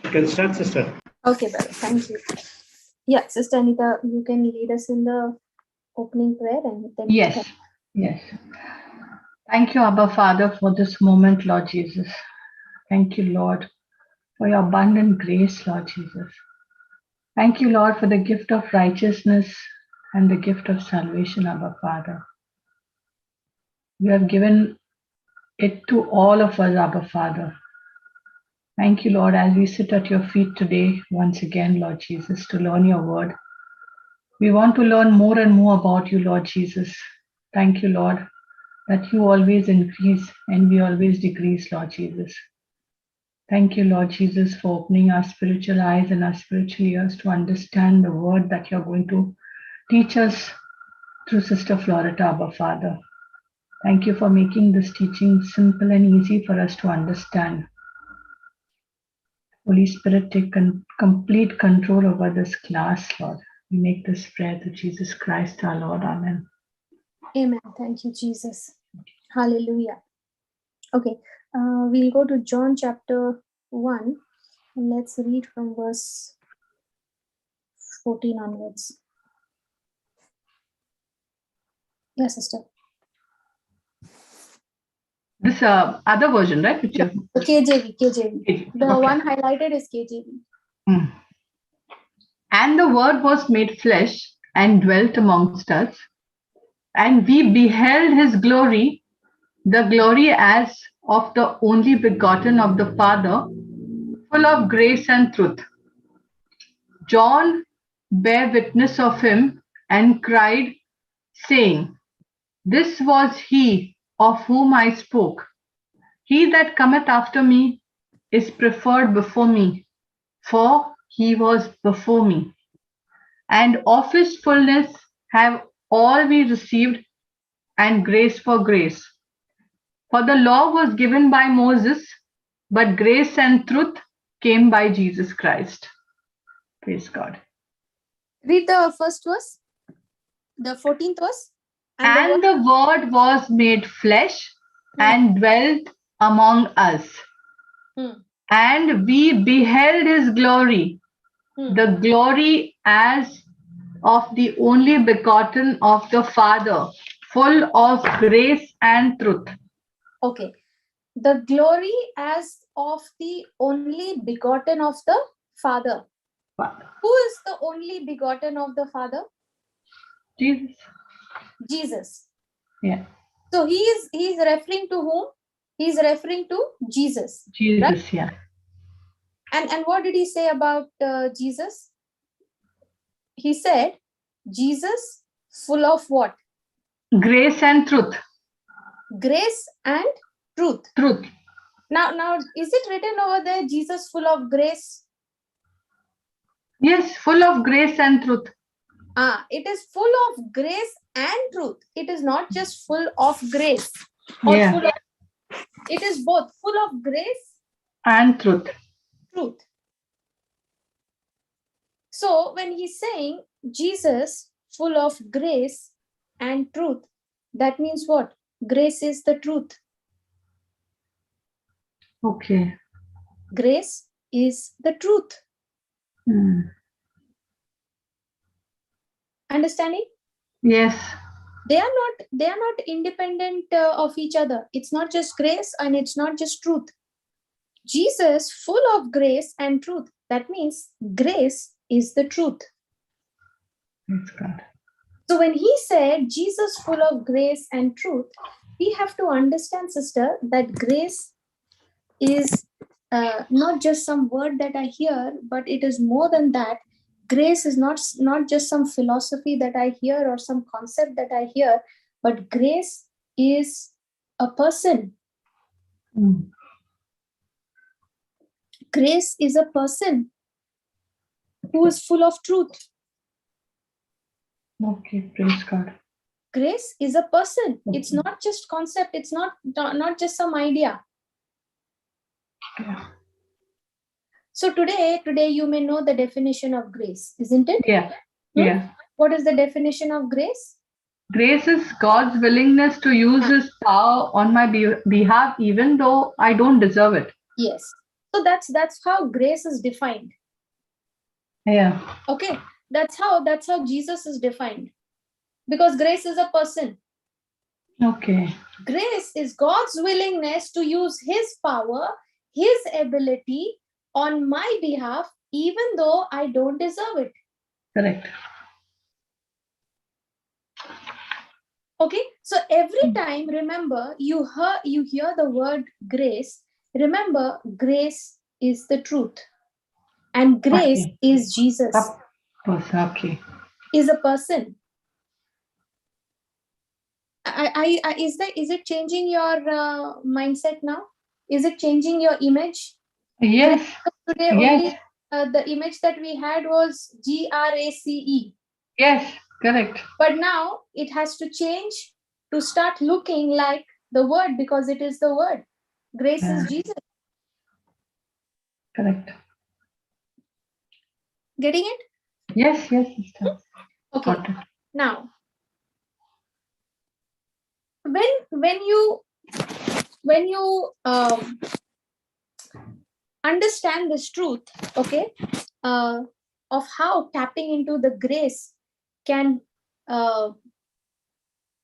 You can start, sister. Okay, brother. Thank you. Yeah, Sister Anita, you can lead us in the opening prayer and then. Yes. Thank you, Abba Father, for this moment, Lord Jesus. Thank you, Lord, for your abundant grace, Lord Jesus. Thank you, Lord, for the gift of righteousness and the gift of salvation, Abba Father. You have given it to all of us, Abba Father. Thank you, Lord, as we sit at your feet today, once again, Lord Jesus, to learn your word. We want to learn more and more about you, Lord Jesus. Thank you, Lord, that you always increase and we always decrease, Lord Jesus. Thank you, Lord Jesus, for opening our spiritual eyes and our spiritual ears to understand the word that you're going to teach us through Sister Florita, Abba Father. Thank you for making this teaching simple and easy for us to understand. Holy Spirit, take complete control over this class, Lord. We make this prayer to Jesus Christ, our Lord. Amen. Amen. Thank you, Jesus. Hallelujah. Okay, we'll go to John chapter 1 and let's read from verse 14 onwards. Yes, sister. This other version, right? Which is KJV. The one highlighted is KJV. And the word was made flesh and dwelt amongst us, and we beheld his glory, the glory as of the only begotten of the Father, full of grace and truth. John bare witness of him and cried, saying, This was he of whom I spoke. He that cometh after me is preferred before me, for he was before me. And of his fullness have all we received, and grace for grace. For the law was given by Moses, but grace and truth came by Jesus Christ. Praise God. Read the first verse, the 14th verse. And the word was made flesh and dwelt among us. And we beheld his glory, the glory as of the only begotten of the Father, full of grace and truth. Okay. The glory as of the only begotten of the Father. Who is the only begotten of the Father? Jesus. Yeah. So he is referring to whom? He is referring to Jesus. Right? Yeah. And what did he say about Jesus? He said, Jesus full of what? Grace and truth. Grace and truth. Truth. Now, is it written over there, Jesus full of grace? Yes, full of grace and truth. It is full of grace and truth. It is not just full of grace. Yeah. It is both full of grace and truth. So when he's saying Jesus full of grace and truth, that means what? Grace is the truth. Okay. Grace is the truth. Understanding? Yes. They are not independent of each other. It's not just grace and it's not just truth. Jesus full of grace and truth. That means grace is the truth. That's God. So when he said Jesus full of grace and truth, we have to understand, sister, that grace is not just some word that I hear, but it is more than that. Grace is not just some philosophy that I hear or some concept that I hear, but grace is a person. Grace is a person who is full of truth. Okay, praise God. Grace is a person. It's not just concept. It's not just some idea. Yeah. So today you may know the definition of grace, isn't it? Yeah. Yeah. What is the definition of grace? Grace is God's willingness to use his power on my behalf even though I don't deserve it. Yes. So that's how grace is defined. Yeah. Okay, that's how Jesus is defined, because grace is a person. Okay. Grace is God's willingness to use his power, his ability on my behalf, even though I don't deserve it. Correct. Okay, so every time, remember, you hear the word grace, remember, grace is the truth, and grace Okay. is Jesus, Okay. is a person. Is it changing your mindset now? Is it changing your image? Yes. Today Yes. only the image that we had was GRACE, Yes. Correct. but now it has to change to start looking like the word, because it is the word. Grace is Jesus. Correct. Getting it? Yes. Yes, sister. Okay. Got it. Now, when you understand this truth, okay, of how tapping into the grace can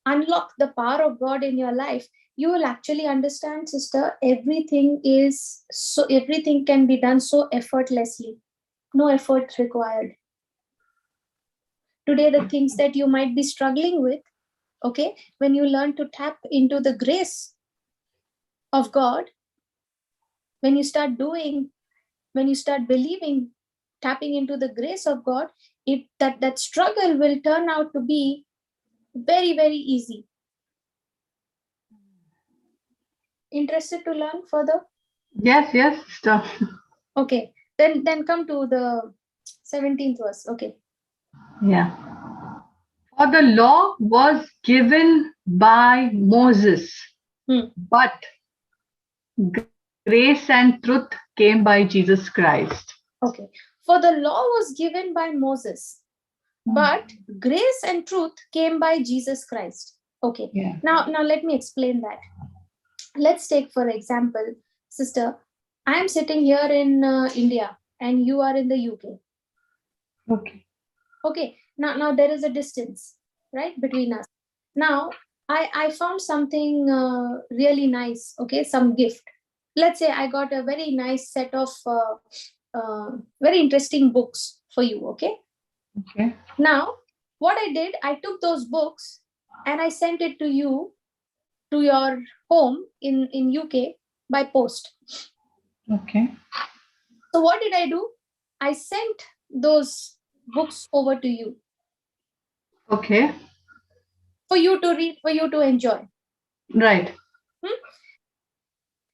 unlock the power of God in your life, you will actually understand, sister, everything can be done so effortlessly. No effort required. Today, the things that you might be struggling with, okay, when you learn to tap into the grace of God, when you start believing, tapping into the grace of God, that struggle will turn out to be very, very easy. Interested to learn further? Yes. Yes, sister. Okay, then come to the 17th verse. Okay. Yeah. For the law was given by Moses, but grace and truth came by Jesus Christ. Okay. For the law was given by Moses, but grace and truth came by Jesus Christ. Okay. Yeah. Now let me explain that. Let's take, for example, sister, I am sitting here in India and you are in the UK. Okay. Okay. Now there is a distance, right, between us. Now I found something really nice. Okay, some gift. Let's say I got a very nice set of very interesting books for you. Okay. Okay. Now what I did, I took those books and I sent it to you, to your home in UK, by post. Okay. So what did I do? I sent those books over to you Okay. for you to read, for you to enjoy. Right.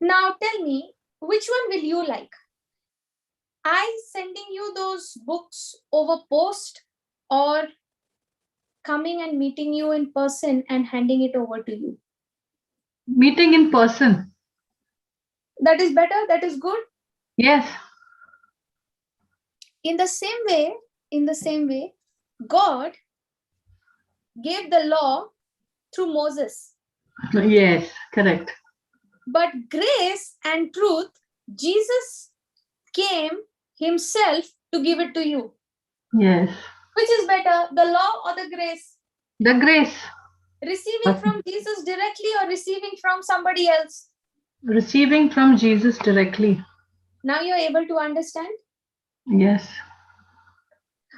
Now tell me, which one will you like? I sending you those books over post, or coming and meeting you in person and handing it over to you? Meeting in person. That is better, that is good. Yes. In the same way, God gave the law through Moses. Yes. Correct. But grace and truth, Jesus came himself to give it to you. Yes. Which is better, the law or the grace? The grace. Receiving from Jesus directly or receiving from somebody else? Receiving from Jesus directly. Now you're able to understand Yes.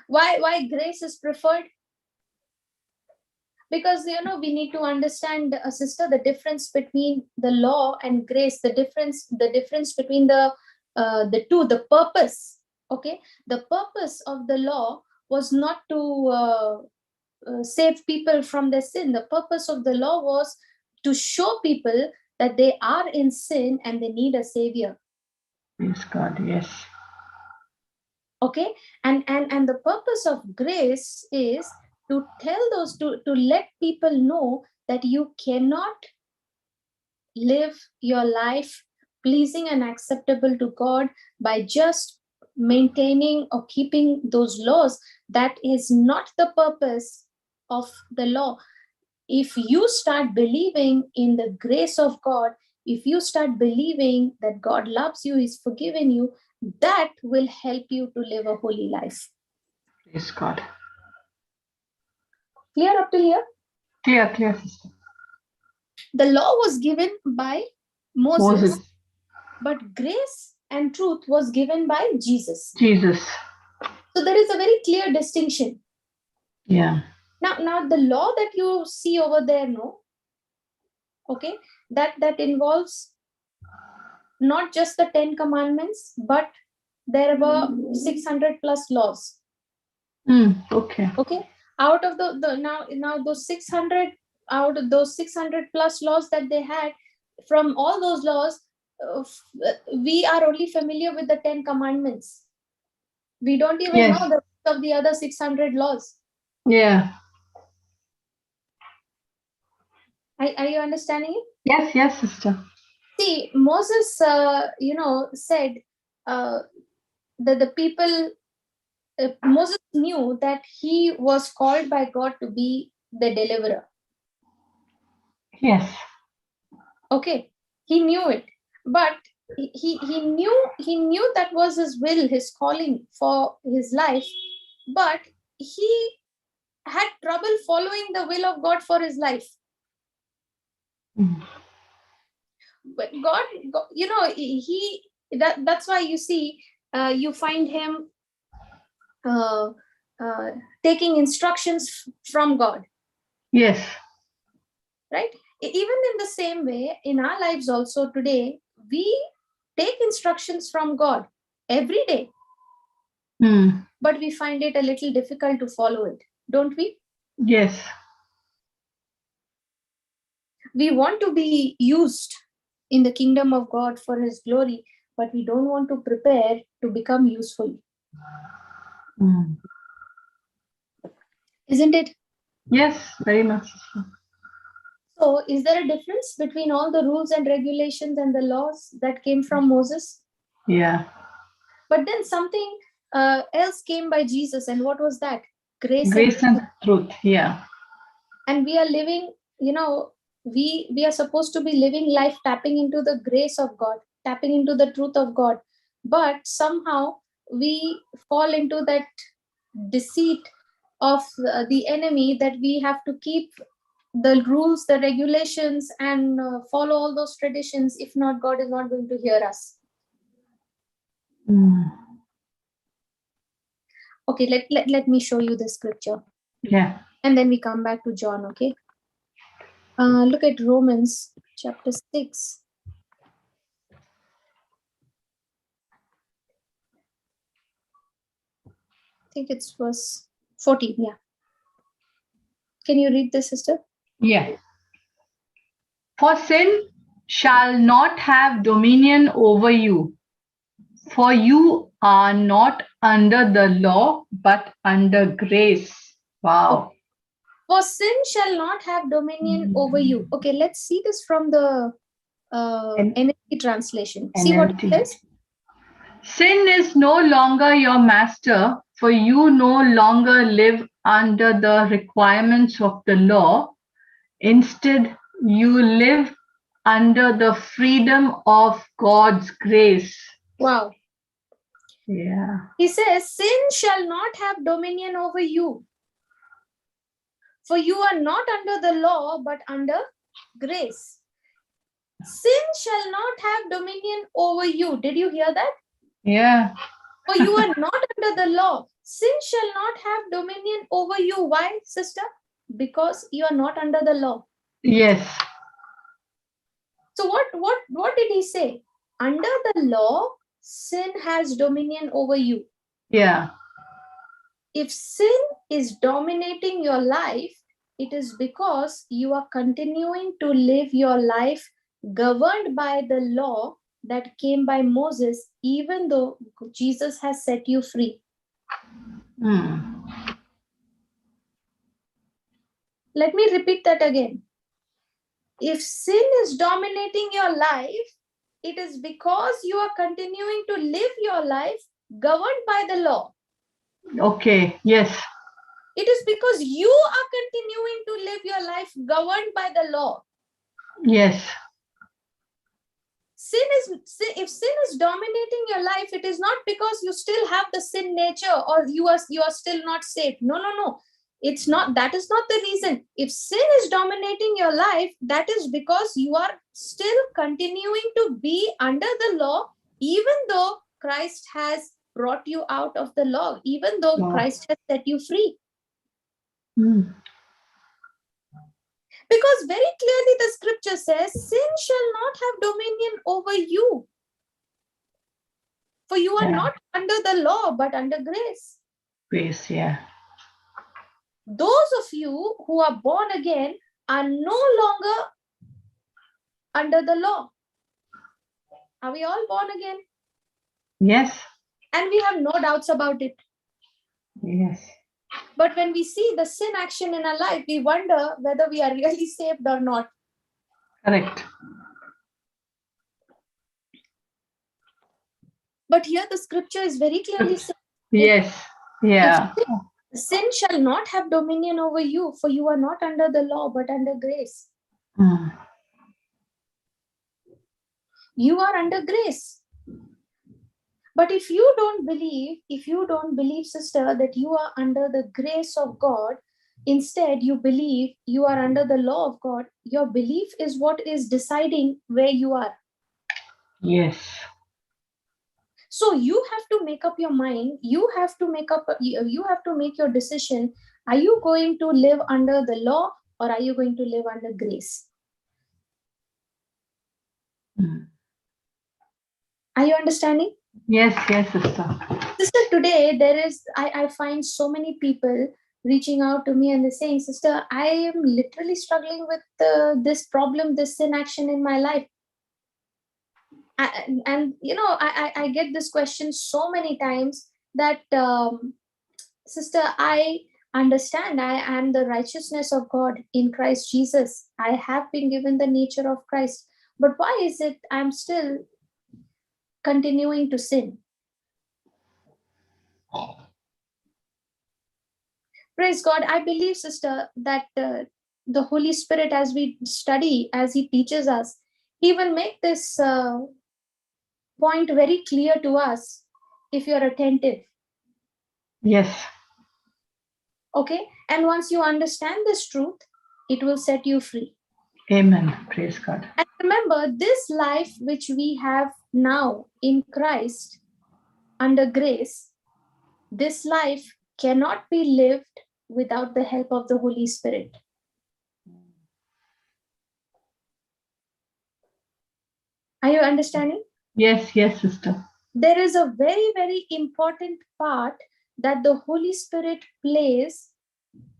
why grace is preferred. Because we need to understand, sister, the difference between the law and grace, the difference between the two, the purpose. Okay, the purpose of the law was not to save people from their sin. The purpose of the law was to show people that they are in sin and they need a savior. Praise God. Yes. Okay, and the purpose of grace is to tell those, to let people know that you cannot live your life pleasing and acceptable to God by just maintaining or keeping those laws. That is not the purpose of the law. If you start believing in the grace of God, if you start believing that God loves you, He's forgiven you, that will help you to live a holy life. Praise God. Clear up to here? Clear, sister. The law was given by Moses, Moses. but grace and truth was given by Jesus. Jesus. So there is a very clear distinction. Yeah. Now the law that you see over there, no? Okay, that involves not just the 10 commandments, but there were 600 plus laws. Okay. Okay, out of the now those 600, out of those 600 plus laws that they had, from all those laws, we are only familiar with the 10 commandments. We don't even know the rest of the other 600 laws. Yeah. Are you understanding it? Yes, sister. See, Moses, said that the people, Moses knew that he was called by God to be the deliverer. Yes. Okay, he knew it, but he knew that was his will, his calling for his life, but he had trouble following the will of God for his life. But God, that's why you see, you find him taking instructions from God. Yes. Right? Even in the same way, in our lives also today, we take instructions from God every day. But we find it a little difficult to follow it, don't we? Yes. We want to be used in the kingdom of God for His glory, but we don't want to prepare to become useful. Isn't it? Yes, very much. So, is there a difference between all the rules and regulations and the laws that came from Moses? Yeah. But then something else came by Jesus, and what was that? Grace and truth. Yeah. And we are living, we are supposed to be living life tapping into the grace of God, tapping into the truth of God. But somehow we fall into that deceit of the enemy that we have to keep the rules, the regulations, and follow all those traditions. If not, God is not going to hear us. Okay, let me show you the scripture. Yeah. And then we come back to John, okay? Look at Romans chapter 6. I think it's verse 14, yeah. Can you read this, sister? Yeah. For sin shall not have dominion over you, for you are not under the law, but under grace. Wow. For sin shall not have dominion over you. Okay, let's see this from the NLT translation. NLT. See what it says? Sin is no longer your master, for you no longer live under the requirements of the law. Instead, you live under the freedom of God's grace. Wow. Yeah. He says, sin shall not have dominion over you. For you are not under the law, but under grace. Sin shall not have dominion over you. Did you hear that? Yeah. For you are not under the law. Sin shall not have dominion over you. Why, sister? Because you are not under the law. Yes. So what did he say? Under the law, sin has dominion over you. Yeah. If sin is dominating your life, it is because you are continuing to live your life governed by the law that came by Moses, even though Jesus has set you free. Let me repeat that again. If sin is dominating your life, it is because you are continuing to live your life governed by the law. Okay, yes. It is because you are continuing to live your life governed by the law. Yes. if sin is dominating your life, it is not because you still have the sin nature or you are still not saved. No. It's not, that is not the reason. If sin is dominating your life, that is because you are still continuing to be under the law, even though Christ has brought you out of the law, even though Christ has set you free. Because very clearly the scripture says, sin shall not have dominion over you. For you are not under the law, but under grace. Grace, yeah. Those of you who are born again are no longer under the law. Are we all born again? Yes. And we have no doubts about it. Yes. But when we see the sin action in our life, we wonder whether we are really saved or not. Correct. But here the scripture is very clearly saying, yes. Yeah. Sin shall not have dominion over you, for you are not under the law, but under grace. You are under grace. But if you don't believe, sister, that you are under the grace of God, instead you believe you are under the law of God, your belief is what is deciding where you are. Yes. So you have to make up your mind. You have to make your decision. Are you going to live under the law or are you going to live under grace? Are you understanding? Yes, sister. Sister, today I find so many people reaching out to me and they're saying, sister, I am literally struggling with this problem, this sin action in my life. I get this question so many times that, sister, I understand I am the righteousness of God in Christ Jesus. I have been given the nature of Christ. But why is it I'm still continuing to sin? Praise God. I believe, sister, that the Holy Spirit, as we study, as He teaches us, He will make this point very clear to us if you're attentive. Yes. Okay? And once you understand this truth, it will set you free. Amen. Praise God. And remember, this life which we have now in Christ under grace, this life cannot be lived without the help of the Holy Spirit. Are you understanding? Yes, sister. There is a very, very important part that the Holy Spirit plays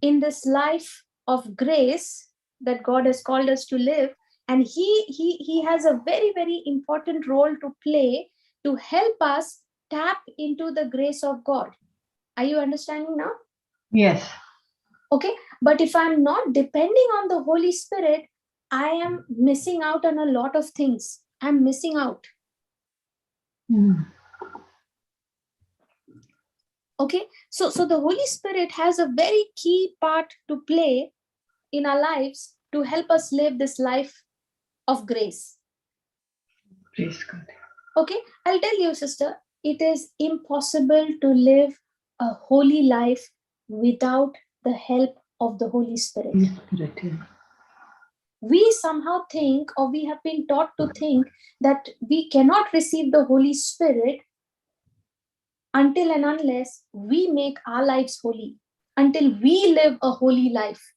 in this life of grace that God has called us to live. And he has a very, very important role to play to help us tap into the grace of God. Are you understanding now? Yes. Okay. But if I'm not depending on the Holy Spirit, I am missing out on a lot of things. I'm missing out. Okay. So the Holy Spirit has a very key part to play in our lives to help us live this life of grace. Praise God. Okay, I'll tell you, sister, it is impossible to live a holy life without the help of the Holy Spirit. We somehow think, or we have been taught to think, that we cannot receive the Holy Spirit until and unless we make our lives holy, until we live a holy life.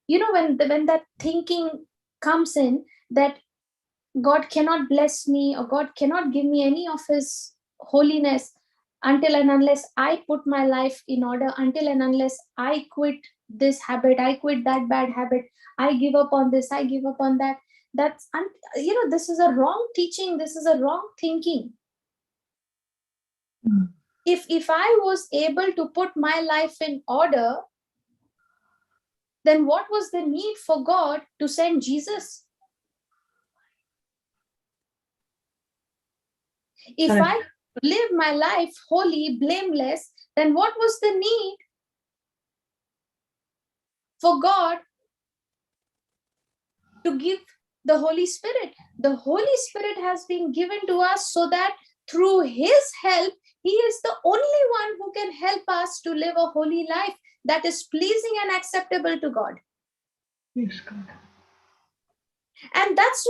You know, when that thinking comes in that God cannot bless me or God cannot give me any of His holiness until and unless I put my life in order, until and unless I quit this habit, I quit that bad habit, I give up on this, I give up on that. This is a wrong teaching. This is a wrong thinking. If I was able to put my life in order, then what was the need for God to send Jesus? If I live my life holy, blameless, then what was the need for God to give The Holy Spirit. The Holy Spirit has been given to us so that through His help, He is the only one who can help us to live a holy life that is pleasing and acceptable to God. Yes, God. And that's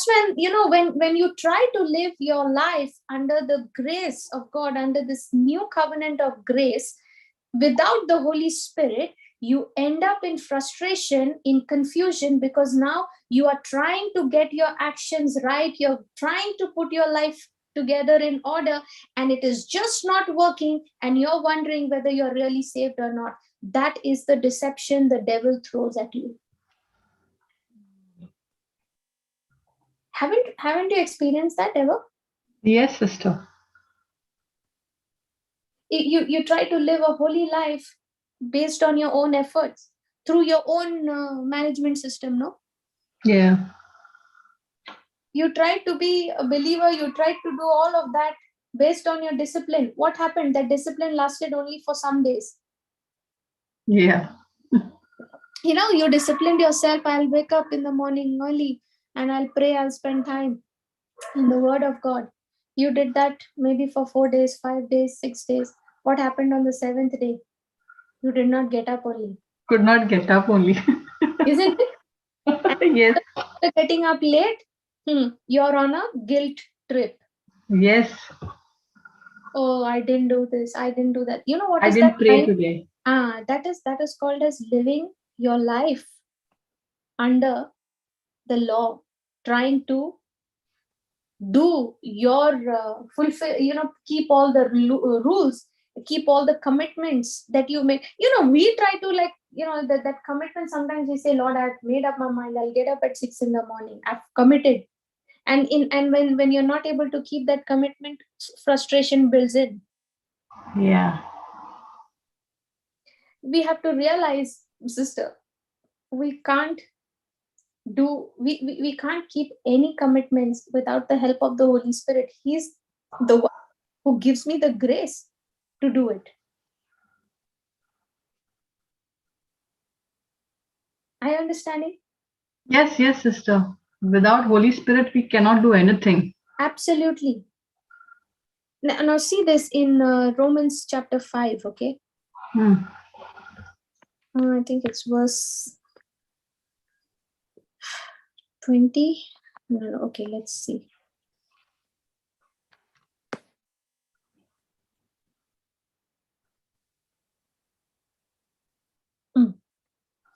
when when you try to live your life under the grace of God, under this new covenant of grace, without the Holy Spirit, you end up in frustration, in confusion, because now you are trying to get your actions right, you're trying to put your life together in order, and it is just not working, and you're wondering whether you're really saved or not. That is the deception the devil throws at you. Haven't you experienced that ever? Yes, sister. You try to live a holy life based on your own efforts, through your own management system, no? Yeah. You try to be a believer, you try to do all of that based on your discipline. What happened? That discipline lasted only for some days. Yeah. You disciplined yourself. I'll wake up in the morning early and I'll pray, I'll spend time in the word of God. You did that maybe for 4 days, 5 days, 6 days. What happened on the 7th day? You did not get up early. Could not get up only. Isn't it? Yes. After getting up late, you're on a guilt trip. Yes. Oh, I didn't do this, I didn't do that. You know what I is that didn't pray time? today. That is called as living your life under the law, trying to do your fulfill, keep all the rules, keep all the commitments that you make. We try to, like, that commitment. Sometimes we say, Lord, I've made up my mind, I'll get up at 6 in the morning, I've committed. And when you're not able to keep that commitment, frustration builds in. Yeah. We have to realize, sister, we can't we can't keep any commitments without the help of the Holy Spirit. He's the one who gives me the grace to do it. Are you understanding? Yes, yes, sister. Without Holy Spirit, we cannot do anything. Absolutely. Now see this in Romans chapter 5, okay? I think it's verse 20. No, okay, let's see.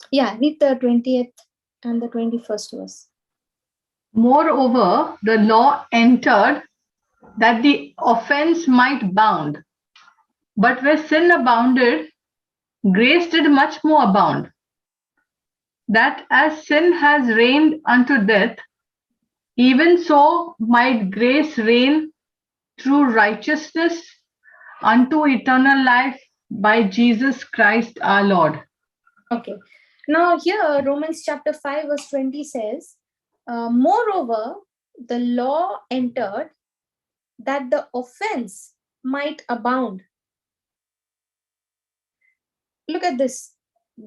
Yeah, read the 20th and the 21st verse. Moreover, the law entered that the offense might bound. But where sin abounded, grace did much more abound. That as sin has reigned unto death, even so might grace reign through righteousness unto eternal life by Jesus Christ our Lord. Okay. Now here, Romans chapter 5 verse 20 says, moreover, the law entered that the offense might abound. Look at this.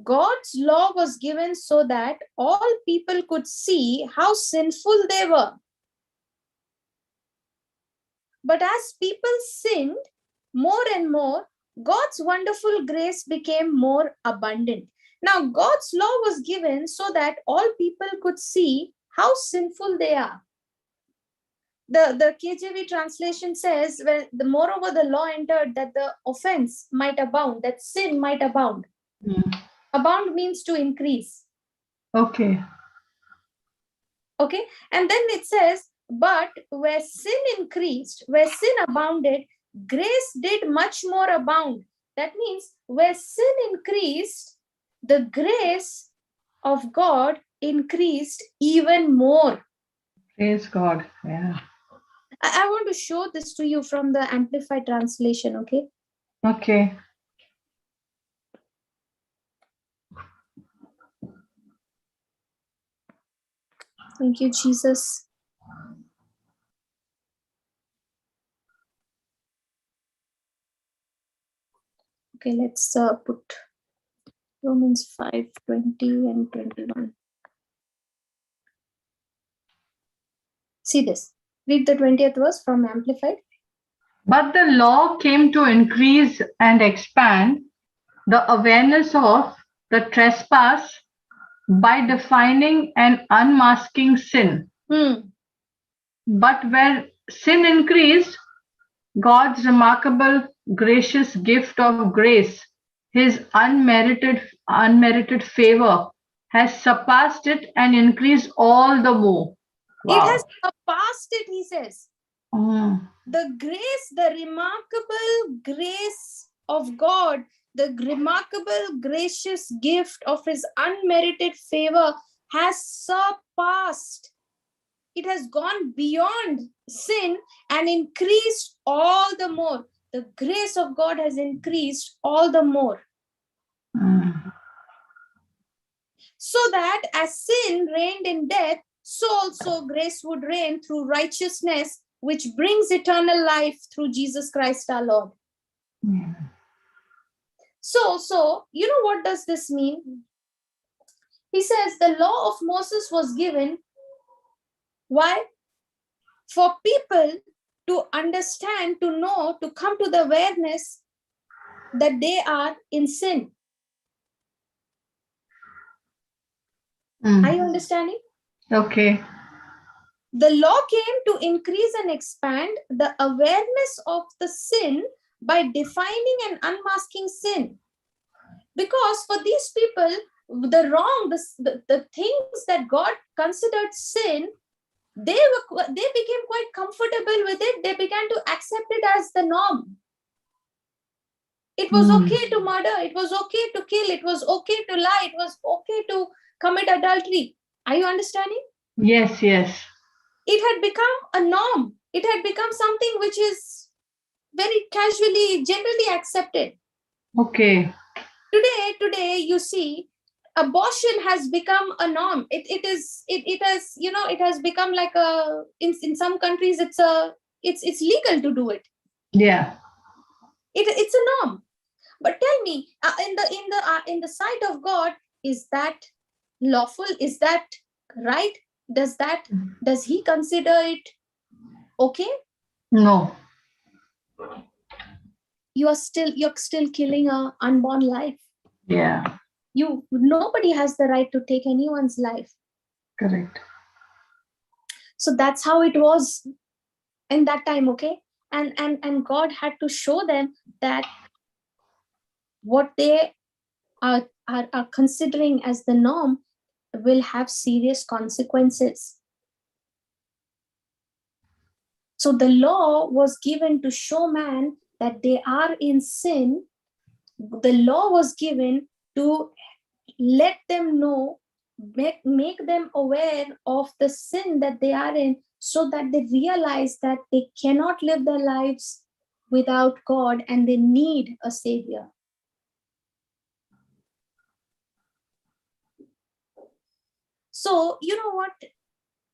God's law was given so that all people could see how sinful they were. But as people sinned more and more, God's wonderful grace became more abundant. Now, God's law was given so that all people could see how sinful they are. The KJV translation says, when moreover the law entered that the offense might abound, that sin might abound. Abound means to increase. Okay. Okay. And then it says, but where sin increased, where sin abounded, grace did much more abound. That means where sin increased, the grace of God increased even more. Praise God. Yeah. I want to show this to you from the Amplified Translation, okay? Okay. Thank you, Jesus. Okay, let's put Romans 5:20 and 21. See this. Read the 20th verse from Amplified. But the law came to increase and expand the awareness of the trespass by defining and unmasking sin. But where sin increased, God's remarkable gracious gift of grace, his unmerited favor, has surpassed it and increased all the more. Wow. It has surpassed it, he says. The grace, the remarkable grace of God, the remarkable gracious gift of his unmerited favor has surpassed. It has gone beyond sin and increased all the more. The grace of God has increased all the more. So that as sin reigned in death, so also grace would reign through righteousness, which brings eternal life through Jesus Christ our Lord. So, you know what does this mean? He says the law of Moses was given. Why? For people to understand, to know, to come to the awareness that they are in sin. Are you understanding? Okay. The law came to increase and expand the awareness of the sin by defining and unmasking sin. Because for these people, the wrong, the things that God considered sin, they became quite comfortable with it. They began to accept it as the norm. It was okay to murder. It was okay to kill. It was okay to lie. It was okay to commit adultery. Are you understanding? Yes, yes. It had become a norm. It had become something which is very casually, generally accepted. Okay. Today, you see, abortion has become a norm. It has become like a, in some countries, it's legal to do it. Yeah. It's a norm. But tell me, in the sight of God, is that lawful? Is that right? Does he consider it okay? No. You're still killing a unborn life. Yeah. Nobody has the right to take anyone's life. Correct. So that's how it was in that time, okay? And God had to show them that what they are considering as the norm will have serious consequences. So the law was given to show man that they are in sin. The law was given to let them know, make them aware of the sin that they are in, so that they realize that they cannot live their lives without God and they need a savior. So you know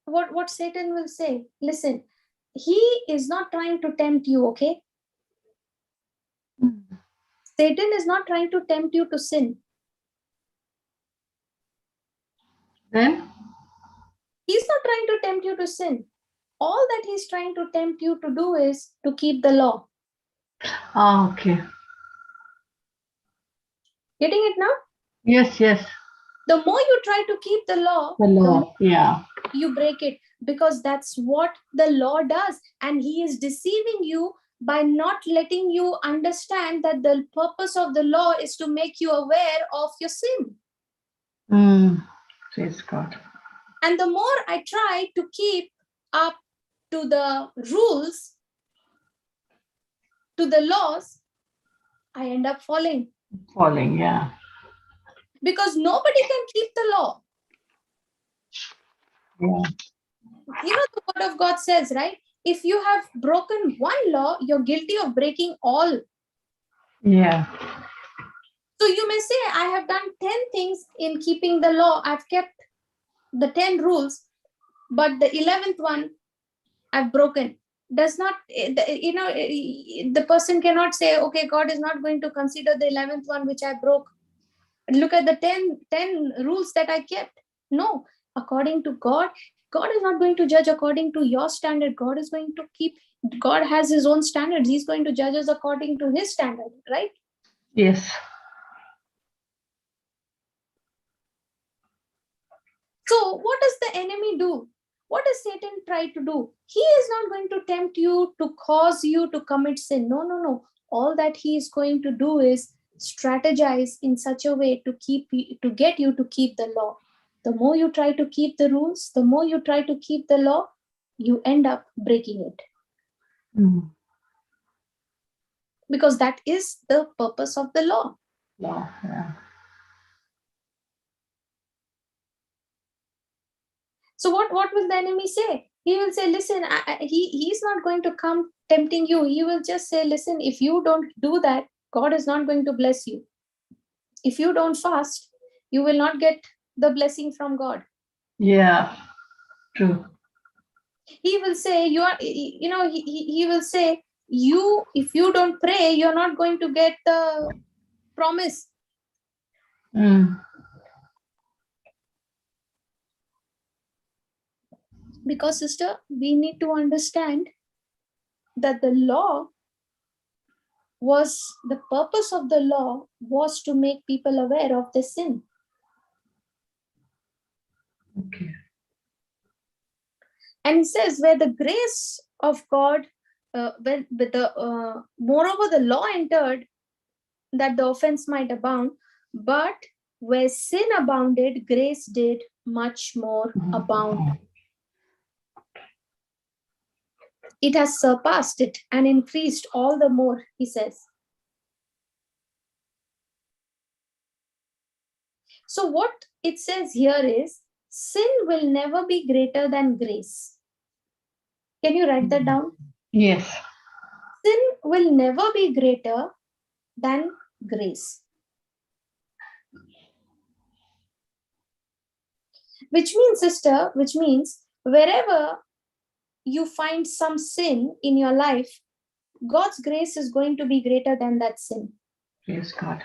what Satan will say? Listen, he is not trying to tempt you, okay? Satan is not trying to tempt you to sin. Then? He's not trying to tempt you to sin. All that he's trying to tempt you to do is to keep the law. Okay. Getting it now? Yes, yes. The more you try to keep the law, yeah, you break it, because that's what the law does. And he is deceiving you by not letting you understand that the purpose of the law is to make you aware of your sin. Praise God. And the more I try to keep up to the rules, to the laws, I end up falling. Falling, yeah. Because nobody can keep the law. Yeah. You know, the word of God says, right? If you have broken one law, you're guilty of breaking all. Yeah. So you may say, I have done 10 things in keeping the law. I've kept the 10 rules, but the 11th one I've broken. Does not, the person cannot say, okay, God is not going to consider the 11th one which I broke. Look at the 10 rules that I kept. No, according to God, God is not going to judge according to your standard. God has his own standards. He's going to judge us according to his standard, right? Yes. So what does the enemy do? What does Satan try to do? He is not going to tempt you to cause you to commit sin. No, no, no. All that he is going to do is strategize in such a way to get you to keep the law. The more you try to keep the rules, the more you try to keep the law, you end up breaking it. Mm. Because that is the purpose of the law. Wow. Yeah. So what will the enemy say? He will say, listen, he's not going to come tempting you. He will just say, listen, if you don't do that, God is not going to bless you. If you don't fast, you will not get the blessing from God. Yeah. True. He will say, he will say, if you don't pray, you're not going to get the promise. Mm. Because, sister, we need to understand that the purpose of the law was to make people aware of the sin. Okay. And he says, where the grace of God, moreover the law entered, that the offense might abound, but where sin abounded, grace did much more abound. It has surpassed it and increased all the more, he says. So what it says here is, sin will never be greater than grace. Can you write that down? Yes. Sin will never be greater than grace. Which means, sister, wherever you find some sin in your life, God's grace is going to be greater than that sin. Praise God.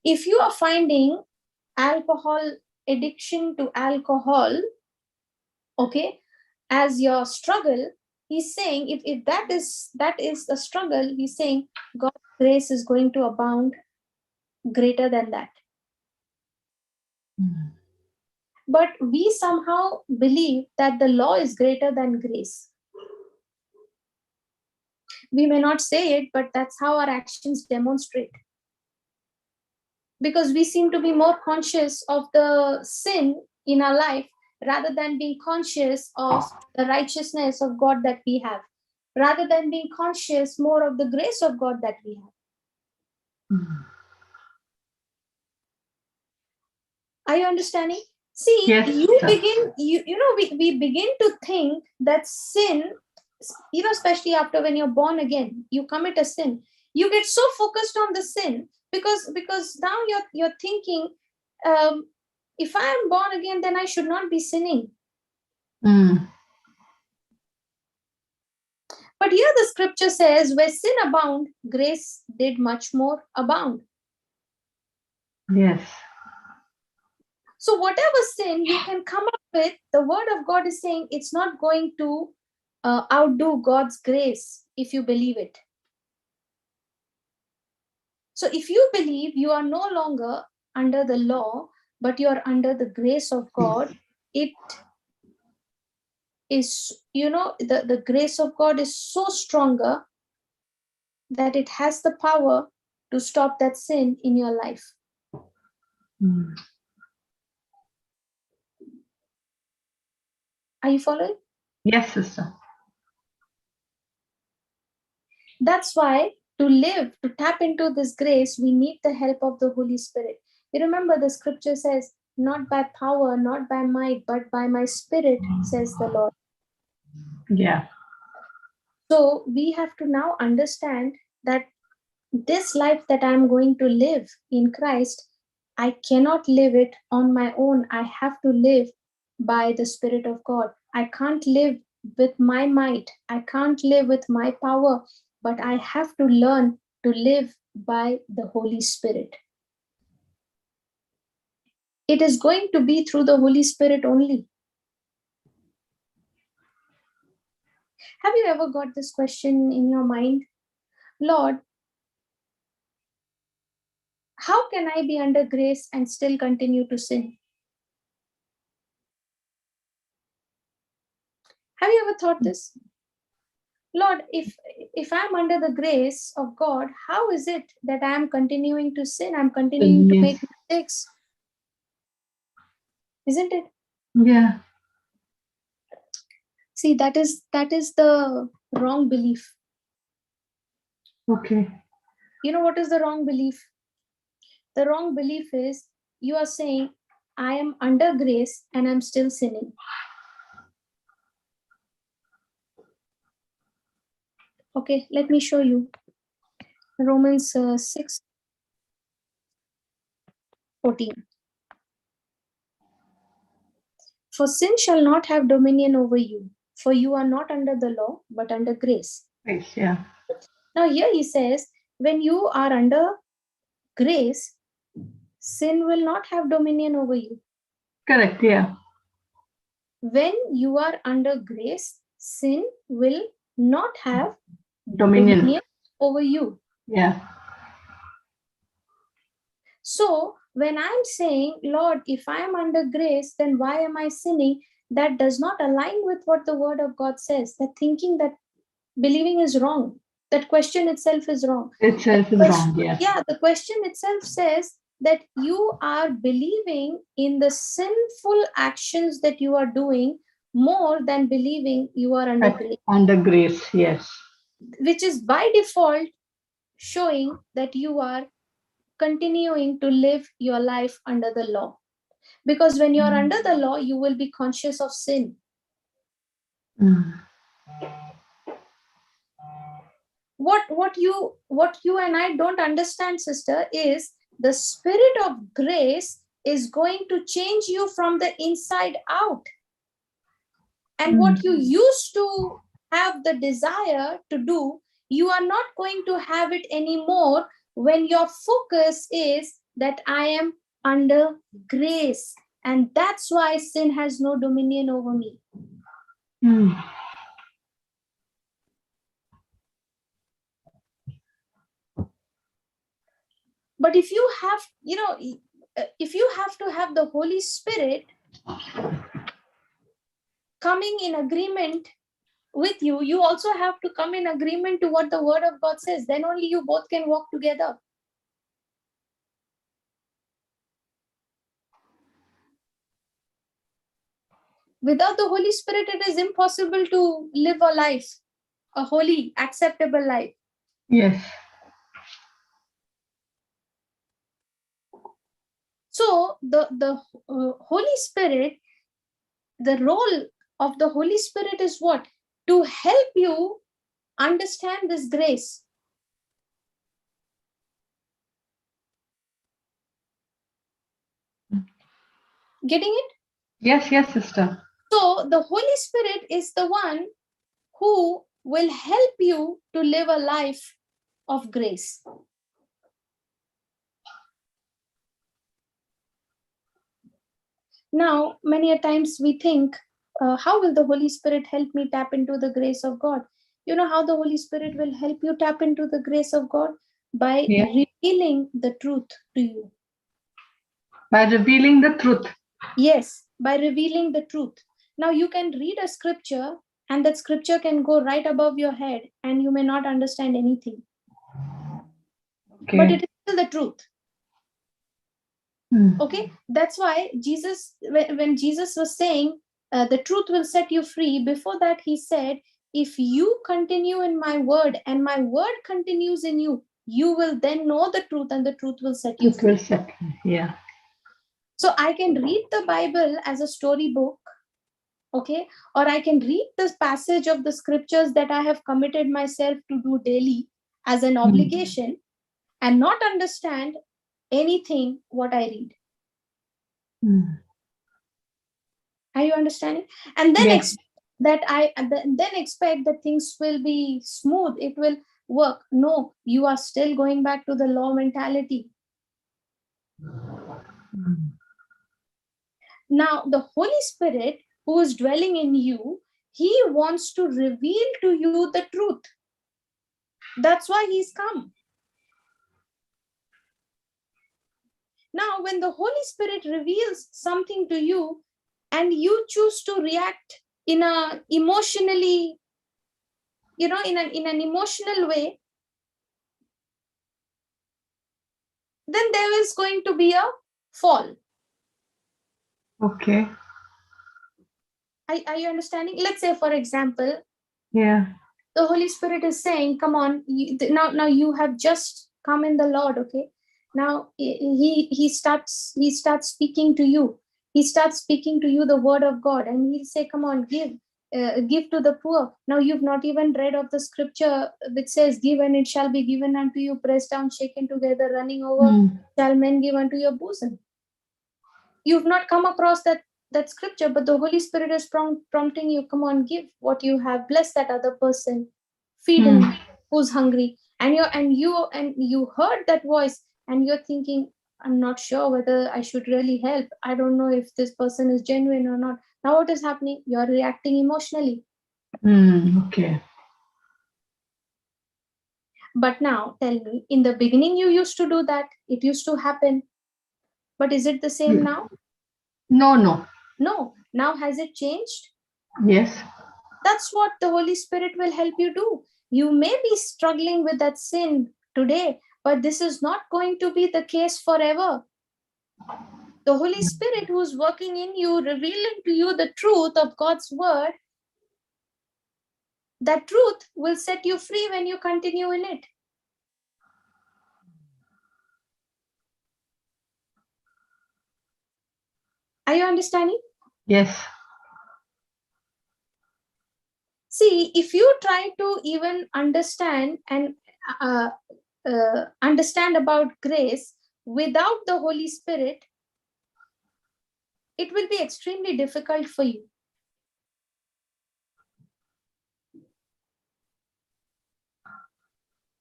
If you are finding addiction to alcohol, okay, as your struggle, he's saying, if that is the struggle, he's saying God's grace is going to abound greater than that. Mm. But we somehow believe that the law is greater than grace. We may not say it, but that's how our actions demonstrate. Because we seem to be more conscious of the sin in our life rather than being conscious of the righteousness of God that we have, rather than being conscious more of the grace of God that we have. Mm. Are you understanding? See, Yes. we begin to think that sin, especially after when you're born again, you commit a sin. You get so focused on the sin because now you're thinking, if I am born again, then I should not be sinning. Mm. But here the scripture says, where sin abound, grace did much more abound. Yes. So whatever sin you can come up with, the word of God is saying it's not going to outdo God's grace if you believe it. So if you believe you are no longer under the law, but you are under the grace of God, it is, the grace of God is so stronger that it has the power to stop that sin in your life. Mm. Are you following? Yes, sister. That's why to tap into this grace, we need the help of the Holy Spirit. You remember the scripture says, not by power, not by might, but by my spirit, says the Lord. Yeah. So we have to now understand that this life that I'm going to live in Christ, I cannot live it on my own. I have to live by the Spirit of God. I can't live with my might. I can't live with my power, but I have to learn to live by the Holy Spirit. It is going to be through the Holy Spirit only. Have you ever got this question in your mind? Lord, how can I be under grace and still continue to sin? Have you ever thought this? Lord, if I'm under the grace of God, how is it that I'm continuing to sin? I'm continuing to make mistakes. Isn't it? Yeah. See, that is the wrong belief. Okay. You know what is the wrong belief? The wrong belief is you are saying, I am under grace and I'm still sinning. Okay, let me show you. Romans 6:14. For sin shall not have dominion over you, for you are not under the law, but under grace. Yes, yeah. Now here he says, when you are under grace, sin will not have dominion over you. Correct, yeah. When you are under grace, sin will not have Dominion. over you. Yeah. So when I'm saying, Lord, if I'm under grace, then why am I sinning? That does not align with what the word of God says. That thinking, that believing is wrong. That question itself is wrong. Itself is wrong, yeah. Yeah, the question itself says that you are believing in the sinful actions that you are doing more than believing you are under grace. Under grace, yes. Which is by default showing that you are continuing to live your life under the law. Because when you're under the law, you will be conscious of sin. What you and I don't understand, sister, is the spirit of grace is going to change you from the inside out. And what you used to have the desire to do, you are not going to have it anymore when your focus is that I am under grace. And that's why sin has no dominion over me. But if you have, if you have to have the Holy Spirit coming in agreement with you, you also have to come in agreement to what the word of God says. Then only you both can walk together. Without the Holy Spirit, it is impossible to live a life, a holy, acceptable life. Yes. So the Holy Spirit, the role of the Holy Spirit is what? To help you understand this grace. Getting it? Yes, yes, sister. So the Holy Spirit is the one who will help you to live a life of grace. Now, many a times we think, how will the Holy Spirit help me tap into the grace of God? You know how the Holy Spirit will help you tap into the grace of God? By revealing the truth to you. By revealing the truth. Yes, by revealing the truth. Now you can read a scripture and that scripture can go right above your head and you may not understand anything. Okay. But it is still the truth. Okay, that's why Jesus, when Jesus was saying, the truth will set you free, before that he said, if you continue in my word and my word continues in you, you will then know the truth and the truth will set you free. Yeah. So I can read the Bible as a storybook, okay, or I can read this passage of the scriptures that I have committed myself to do daily as an obligation and not understand anything what I read. Are you understanding? And then expect that things will be smooth, it will work. No, you are still going back to the law mentality. Now the Holy Spirit who is dwelling in you, He wants to reveal to you the truth. That's why he's come. Now, when the Holy Spirit reveals something to you and you choose to react in a emotionally, in an emotional way, then there is going to be a fall. Okay. Are you understanding? Let's say, for example, Yeah. the Holy Spirit is saying, come on, now you have just come in the Lord, okay? Now he starts speaking to you. He starts speaking to you the word of God, and he'll say, come on, give to the poor. Now you've not even read of the scripture which says, give and it shall be given unto you, pressed down, shaken together, running over, shall men give unto your bosom. You've not come across that scripture, but the Holy Spirit is prompting you, come on, give what you have, bless that other person, feed him who's hungry. And you heard that voice, and you're thinking, I'm not sure whether I should really help. I don't know if this person is genuine or not. Now what is happening? You're reacting emotionally. Okay. But now tell me, in the beginning you used to do that, it used to happen, but is it the same now? No. No. Now has it changed? Yes. That's what the Holy Spirit will help you do. You may be struggling with that sin today, but this is not going to be the case forever. The Holy Spirit who's working in you, revealing to you the truth of God's word, that truth will set you free when you continue in it. Are you understanding? Yes. See, if you try to even understand and understand about grace without the Holy Spirit, it will be extremely difficult for you.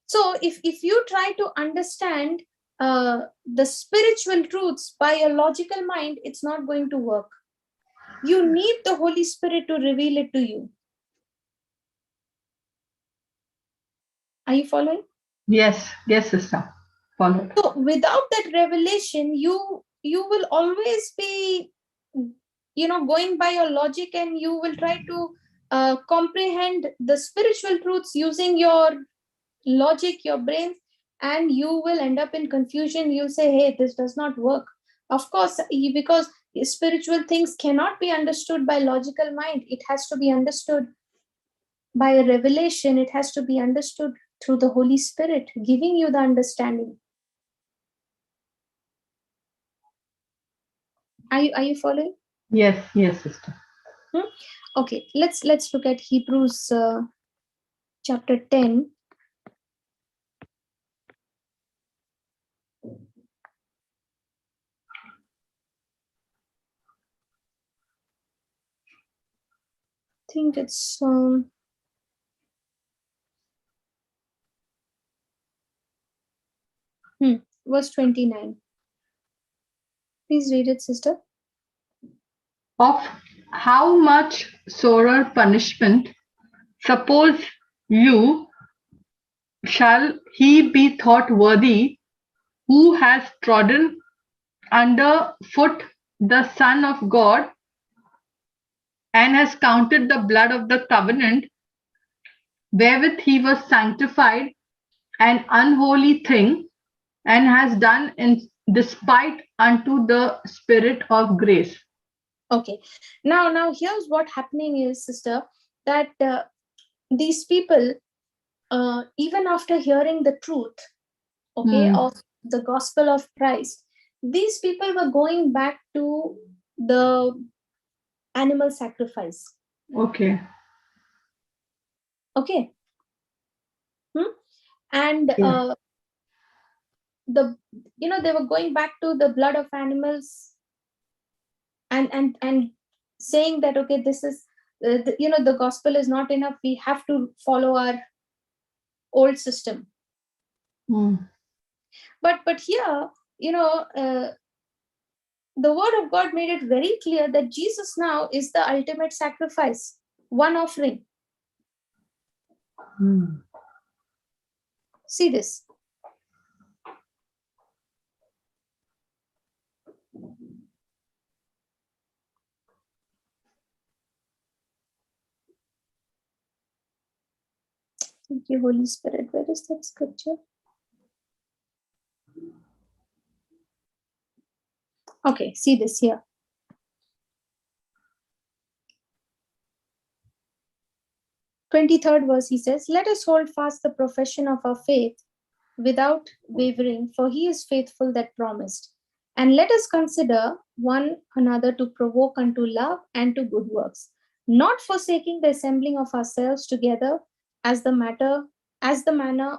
So if you try to understand the spiritual truths by a logical mind, it's not going to work. You need the Holy Spirit to reveal it to you. Are you following? Yes, sister. Follow. So without that revelation, you will always be, going by your logic, and you will try to comprehend the spiritual truths using your logic, your brain, and you will end up in confusion. You'll say, hey, this does not work. Of course, because spiritual things cannot be understood by logical mind. It has to be understood by a revelation. It has to be understood through the Holy Spirit giving you the understanding. Are you following? Yes, sister. Okay, let's look at Hebrews chapter 10. I think it's verse 29. Please read it, sister. Of how much sorer punishment, suppose you, shall he be thought worthy, who has trodden under foot the Son of God, and has counted the blood of the covenant, wherewith he was sanctified, an unholy thing, and has done in despite unto the Spirit of grace. Okay, now here's what happening is, sister, that these people, even after hearing the truth, okay, of the gospel of Christ, these people were going back to the animal sacrifice. Okay. And they were going back to the blood of animals, and saying that, okay, this is the gospel is not enough, we have to follow our old system. But here, the word of God made it very clear that Jesus now is the ultimate sacrifice. One offering. See this. Thank you, Holy Spirit. Where is that scripture? Okay, see this here. 23rd verse, he says, let us hold fast the profession of our faith without wavering, for he is faithful that promised. And let us consider one another to provoke unto love and to good works, not forsaking the assembling of ourselves together as the manner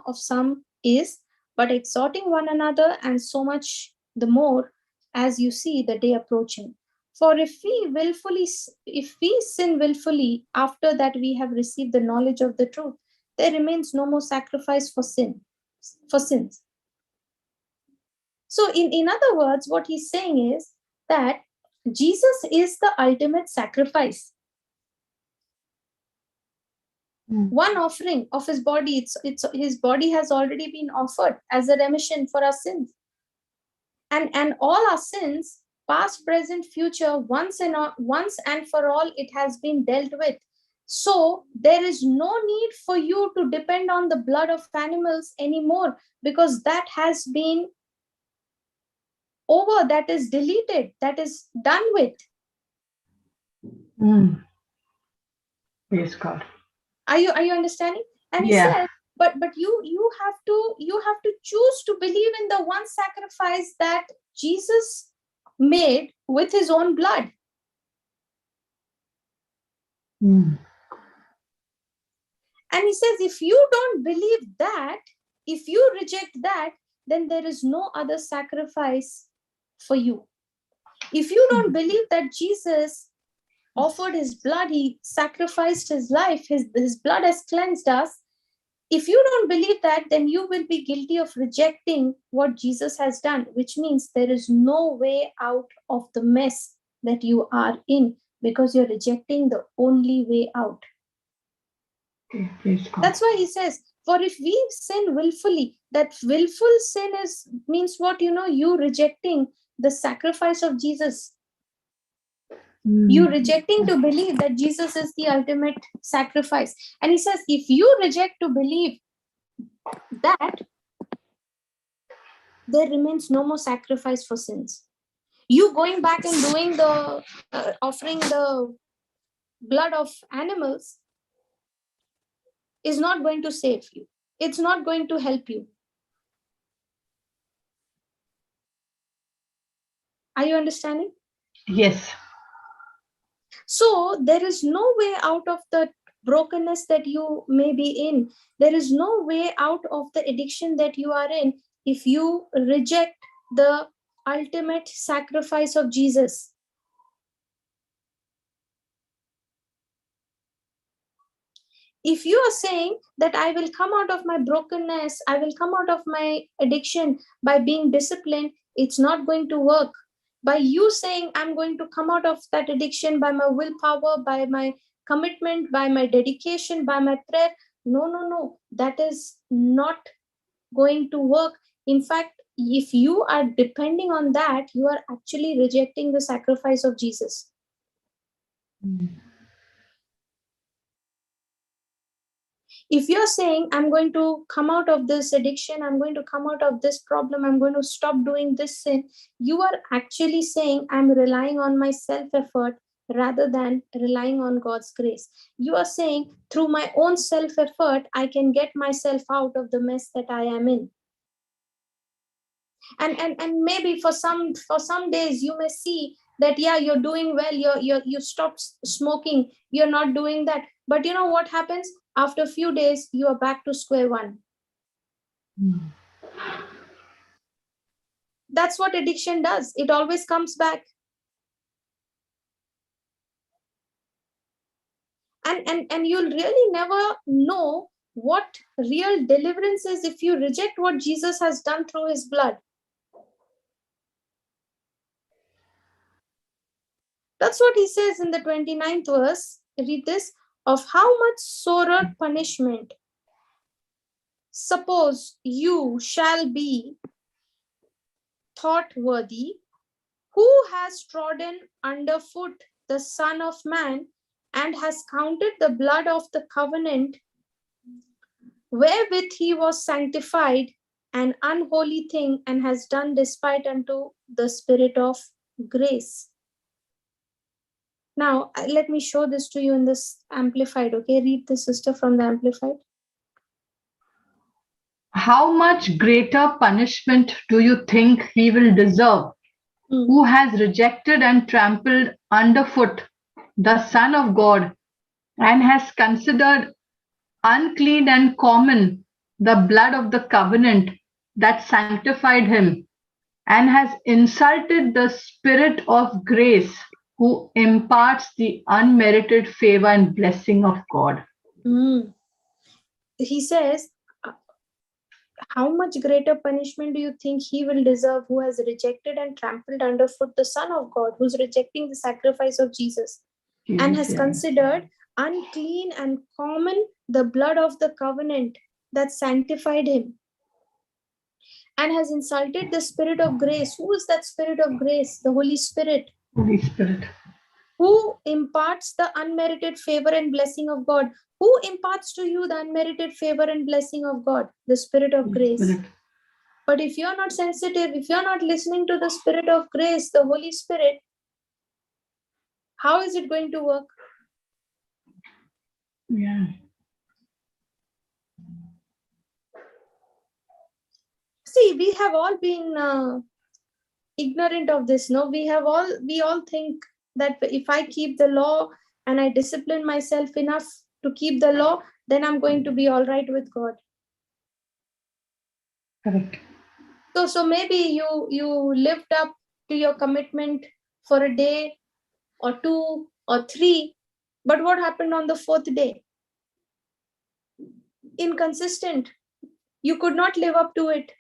of some is, but exhorting one another, and so much the more as you see the day approaching. For if we sin willfully after that we have received the knowledge of the truth, there remains no more sacrifice for sins. So in other words, what he's saying is that Jesus is the ultimate sacrifice. One offering of his body, it's his body has already been offered as a remission for our sins. And all our sins, past, present, future, once and for all, it has been dealt with. So there is no need for you to depend on the blood of animals anymore, because that has been over, that is deleted, that is done with. Praise God. Are you understanding? And he said, but you have to choose to believe in the one sacrifice that Jesus made with his own blood. And he says, if you don't believe that, if you reject that, then there is no other sacrifice for you. If you don't believe that Jesus offered his blood, he sacrificed his life, his blood has cleansed us. If you don't believe that, then you will be guilty of rejecting what Jesus has done, which means there is no way out of the mess that you are in, because you're rejecting the only way out. That's why he says, for if we sin willfully, that willful sin means what? You rejecting the sacrifice of Jesus. You rejecting to believe that Jesus is the ultimate sacrifice. And he says, if you reject to believe that, there remains no more sacrifice for sins. You going back and doing the offering the blood of animals is not going to save you. It's not going to help you. Are you understanding? Yes. So there is no way out of the brokenness that you may be in. There is no way out of the addiction that you are in if you reject the ultimate sacrifice of Jesus. If you are saying that I will come out of my brokenness, I will come out of my addiction by being disciplined, it's not going to work. By you saying I'm going to come out of that addiction by my willpower, by my commitment, by my dedication, by my prayer, no, that is not going to work. In fact, if you are depending on that, you are actually rejecting the sacrifice of Jesus. If you're saying, I'm going to come out of this addiction, I'm going to come out of this problem, I'm going to stop doing this sin, you are actually saying, I'm relying on my self-effort rather than relying on God's grace. You are saying, through my own self-effort, I can get myself out of the mess that I am in. And maybe for some days you may see that, yeah, you're doing well, you stopped smoking, you're not doing that. But you know what happens? After a few days, you are back to square one. That's what addiction does. It always comes back. And you'll really never know what real deliverance is if you reject what Jesus has done through his blood. That's what he says in the 29th verse. Read this. of how much sorer punishment, suppose you shall be thought worthy, who has trodden underfoot the Son of Man, and has counted the blood of the covenant wherewith he was sanctified an unholy thing, and has done despite unto the Spirit of grace. Now, let me show this to you in this Amplified. Okay, read this, sister, from the Amplified. How much greater punishment do you think he will deserve, who has rejected and trampled underfoot the Son of God, and has considered unclean and common the blood of the covenant that sanctified him, and has insulted the Spirit of grace, who imparts the unmerited favor and blessing of God? He says, how much greater punishment do you think he will deserve, who has rejected and trampled underfoot the Son of God, who's rejecting the sacrifice of Jesus, and has considered unclean and common the blood of the covenant that sanctified him, and has insulted the Spirit of grace. Who is that Spirit of grace? The Holy Spirit. Holy Spirit. Who imparts the unmerited favor and blessing of God. Who imparts to you the unmerited favor and blessing of God? The Spirit of grace. Spirit. But if you're not sensitive, if you're not listening to the Spirit of grace, the Holy Spirit, how is it going to work? Yeah. See, we have all been ignorant of this. No, we all think that if I keep the law and I discipline myself enough to keep the law, then I'm going to be all right with God. Correct. So maybe you lived up to your commitment for a day or 2 or 3, but what happened on the 4th day? Inconsistent. You could not live up to it.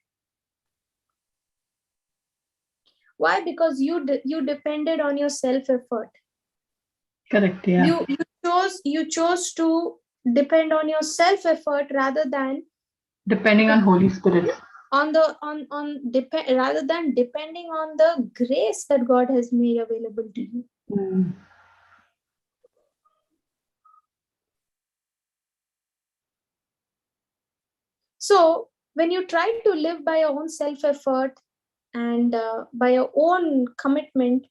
Why? Because you depended on your self-effort. Correct. Yeah. You chose to depend on your self-effort rather than depending on Holy Spirit. Rather than depending on the grace that God has made available to you. So when you try to live by your own self-effort and by your own commitment,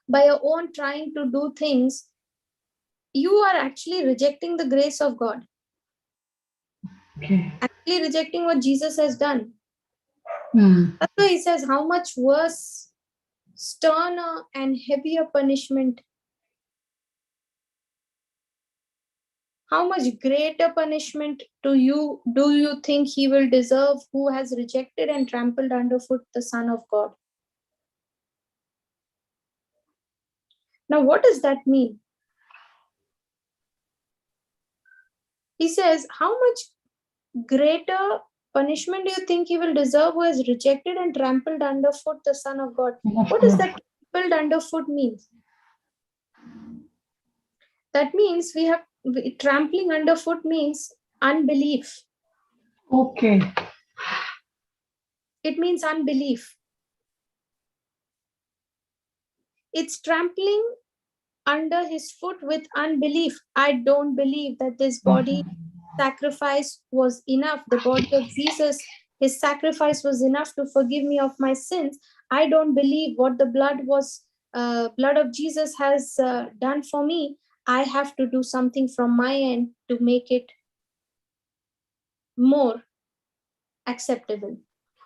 by your own trying to do things, you are actually rejecting the grace of God. Okay. Actually rejecting what Jesus has done. That's why he says, how much worse, sterner and heavier punishment, how much greater punishment do you think he will deserve, who has rejected and trampled underfoot the Son of God? Now, what does that mean? He says, how much greater punishment do you think he will deserve, who has rejected and trampled underfoot the Son of God? What does that trampled underfoot mean? That means trampling underfoot means unbelief. Okay. It means unbelief. It's trampling under his foot with unbelief. I don't believe that this body sacrifice was enough. The body of Jesus, his sacrifice was enough to forgive me of my sins. I don't believe what the blood of Jesus has done for me. I have to do something from my end to make it more acceptable.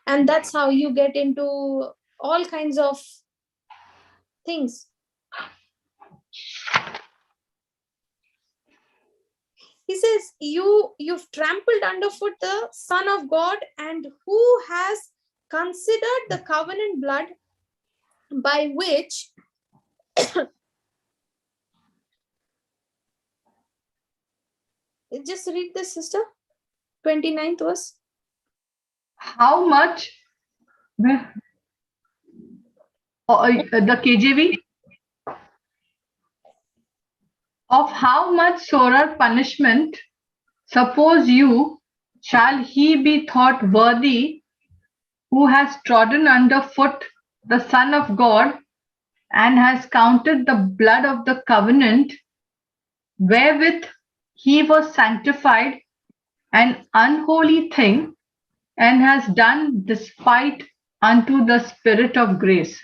And that's how you get into all kinds of things. He says, you've trampled underfoot the Son of God, and who has considered the covenant blood by which just read this, sister. 29th verse. How much? The KJV? Of how much sorer punishment, suppose you, shall he be thought worthy who has trodden under foot the Son of God, and has counted the blood of the covenant wherewith he was sanctified an unholy thing, and has done despite unto the Spirit of grace.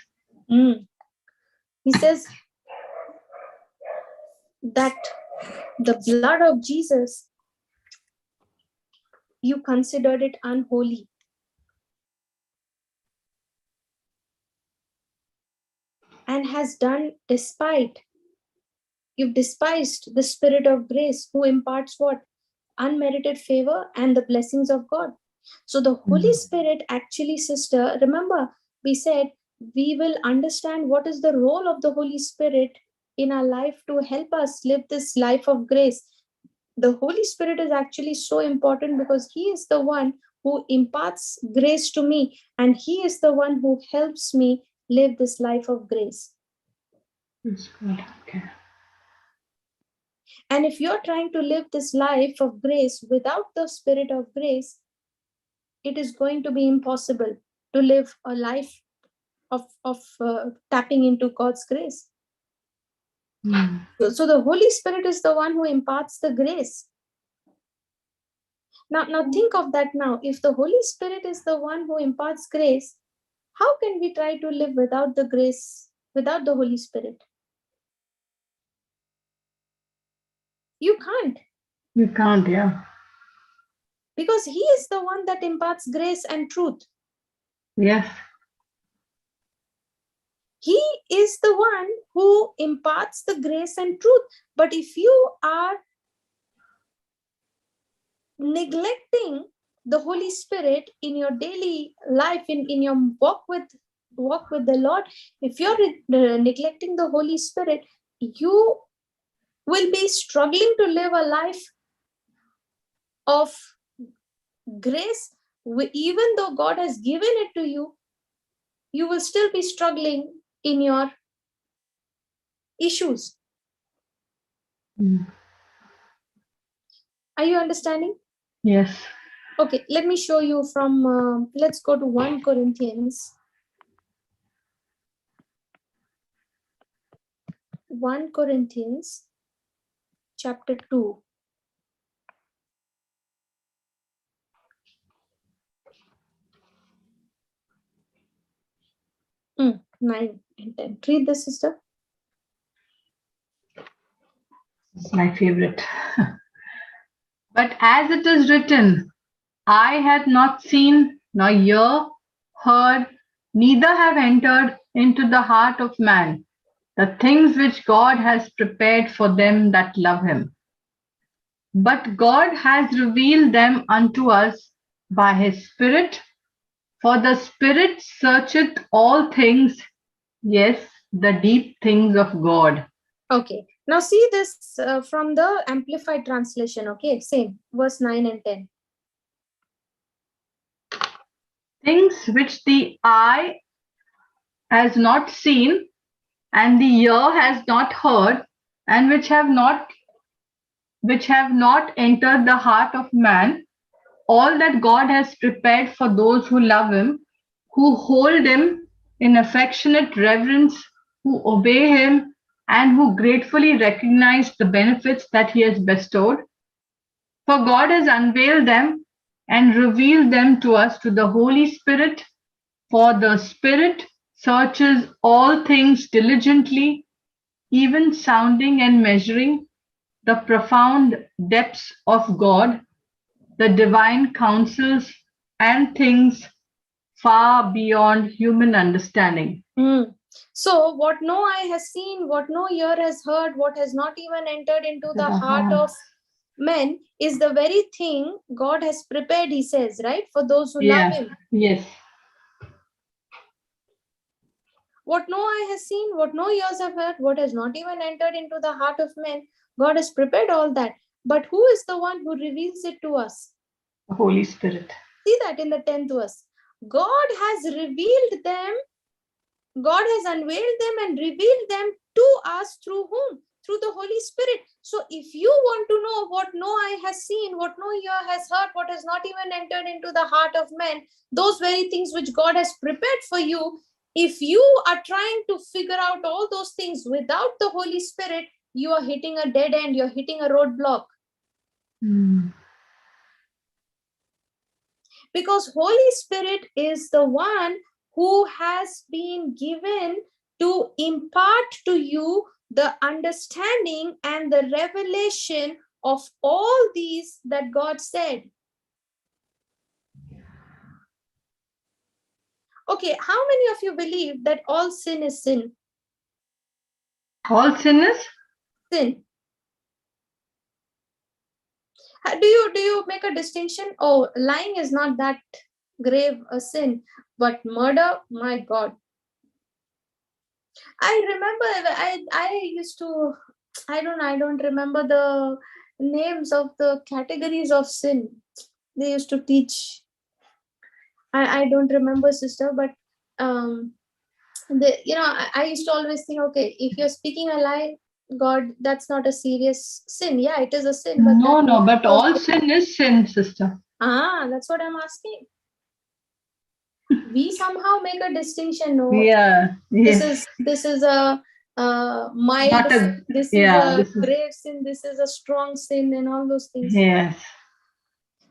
He says that the blood of Jesus, you considered it unholy. And has done despite. You've despised the Spirit of grace who imparts what? Unmerited favor and the blessings of God. So the Holy Spirit actually, sister, remember we said we will understand what is the role of the Holy Spirit in our life to help us live this life of grace. The Holy Spirit is actually so important because he is the one who imparts grace to me, and he is the one who helps me live this life of grace. That's good. Okay. And if you're trying to live this life of grace without the Spirit of grace, it is going to be impossible to live a life of tapping into God's grace. So the Holy Spirit is the one who imparts the grace. Now think of that now. If the Holy Spirit is the one who imparts grace, how can we try to live without the grace, without the Holy Spirit? You can't. You can't, yeah. Because he is the one that imparts grace and truth. Yes. He is the one who imparts the grace and truth. But if you are neglecting the Holy Spirit in your daily life, in your walk with the Lord, if you're neglecting the Holy Spirit, you will be struggling to live a life of grace. Even though God has given it to you, you will still be struggling in your issues. Are you understanding? Yes. Okay, let me show you from, let's go to 1 Corinthians. 1 Corinthians chapter 2. Mm, 9 and 10. Read this, sister. It's my favorite. But as it is written, eye hath not seen, nor ear heard, neither have entered into the heart of man the things which God has prepared for them that love him. But God has revealed them unto us by his Spirit, for the Spirit searcheth all things, yes, the deep things of God. Okay, now see this from the Amplified Translation. Okay, same, verse 9 and 10. Things which the eye has not seen, and the ear has not heard, and which have not entered the heart of man, all that God has prepared for those who love him, who hold him in affectionate reverence, who obey him, and who gratefully recognize the benefits that he has bestowed. For God has unveiled them and revealed them to us through the Holy Spirit, for the Spirit searches all things diligently, even sounding and measuring the profound depths of God, the divine counsels and things far beyond human understanding. So what no eye has seen, what no ear has heard, what has not even entered into the heart of men is the very thing God has prepared, he says, right? For those who love him. Yes. What no eye has seen, what no ears have heard, what has not even entered into the heart of men, God has prepared all that. But who is the one who reveals it to us? The Holy Spirit. See that in the 10th verse. God has revealed them, God has unveiled them and revealed them to us through whom? Through the Holy Spirit. So if you want to know what no eye has seen, what no ear has heard, what has not even entered into the heart of man, those very things which God has prepared for you, if you are trying to figure out all those things without the Holy Spirit, you are hitting a dead end, you're hitting a roadblock. Because Holy Spirit is the one who has been given to impart to you the understanding and the revelation of all these that God said. Okay, how many of you believe that all sin is sin? All sin is? Sin. Do you make a distinction? Oh, lying is not that grave a sin, but murder, my God. I remember I used to, I don't remember the names of the categories of sin they used to teach. I don't remember, sister, but I used to always think, okay, if you're speaking a lie, God, that's not a serious sin. Yeah, it is a sin, but No, but all sin is sin, sister. That's what I'm asking. We somehow make a distinction. No, Yeah. Yes. This is a mild sin, this is a grave sin, this is a strong sin, and all those things. Yes.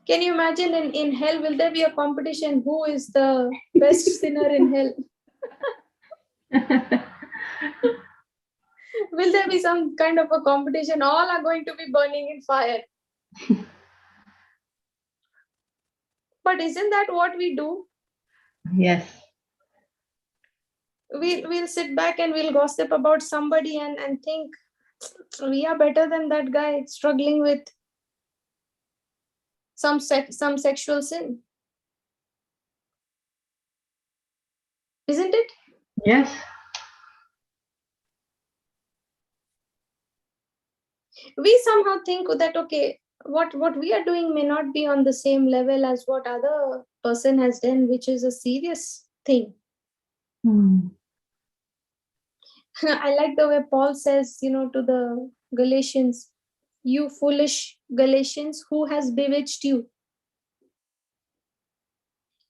Can you imagine in hell, will there be a competition? Who is the best sinner in hell? Will there be some kind of a competition? All are going to be burning in fire. But isn't that what we do? Yes. We'll sit back and we'll gossip about somebody and think we are better than that guy struggling with some sexual sin. Isn't it? Yes. We somehow think that, okay, what we are doing may not be on the same level as what other person has done, which is a serious thing. I like the way Paul says, to the Galatians, you foolish Galatians, who has bewitched you?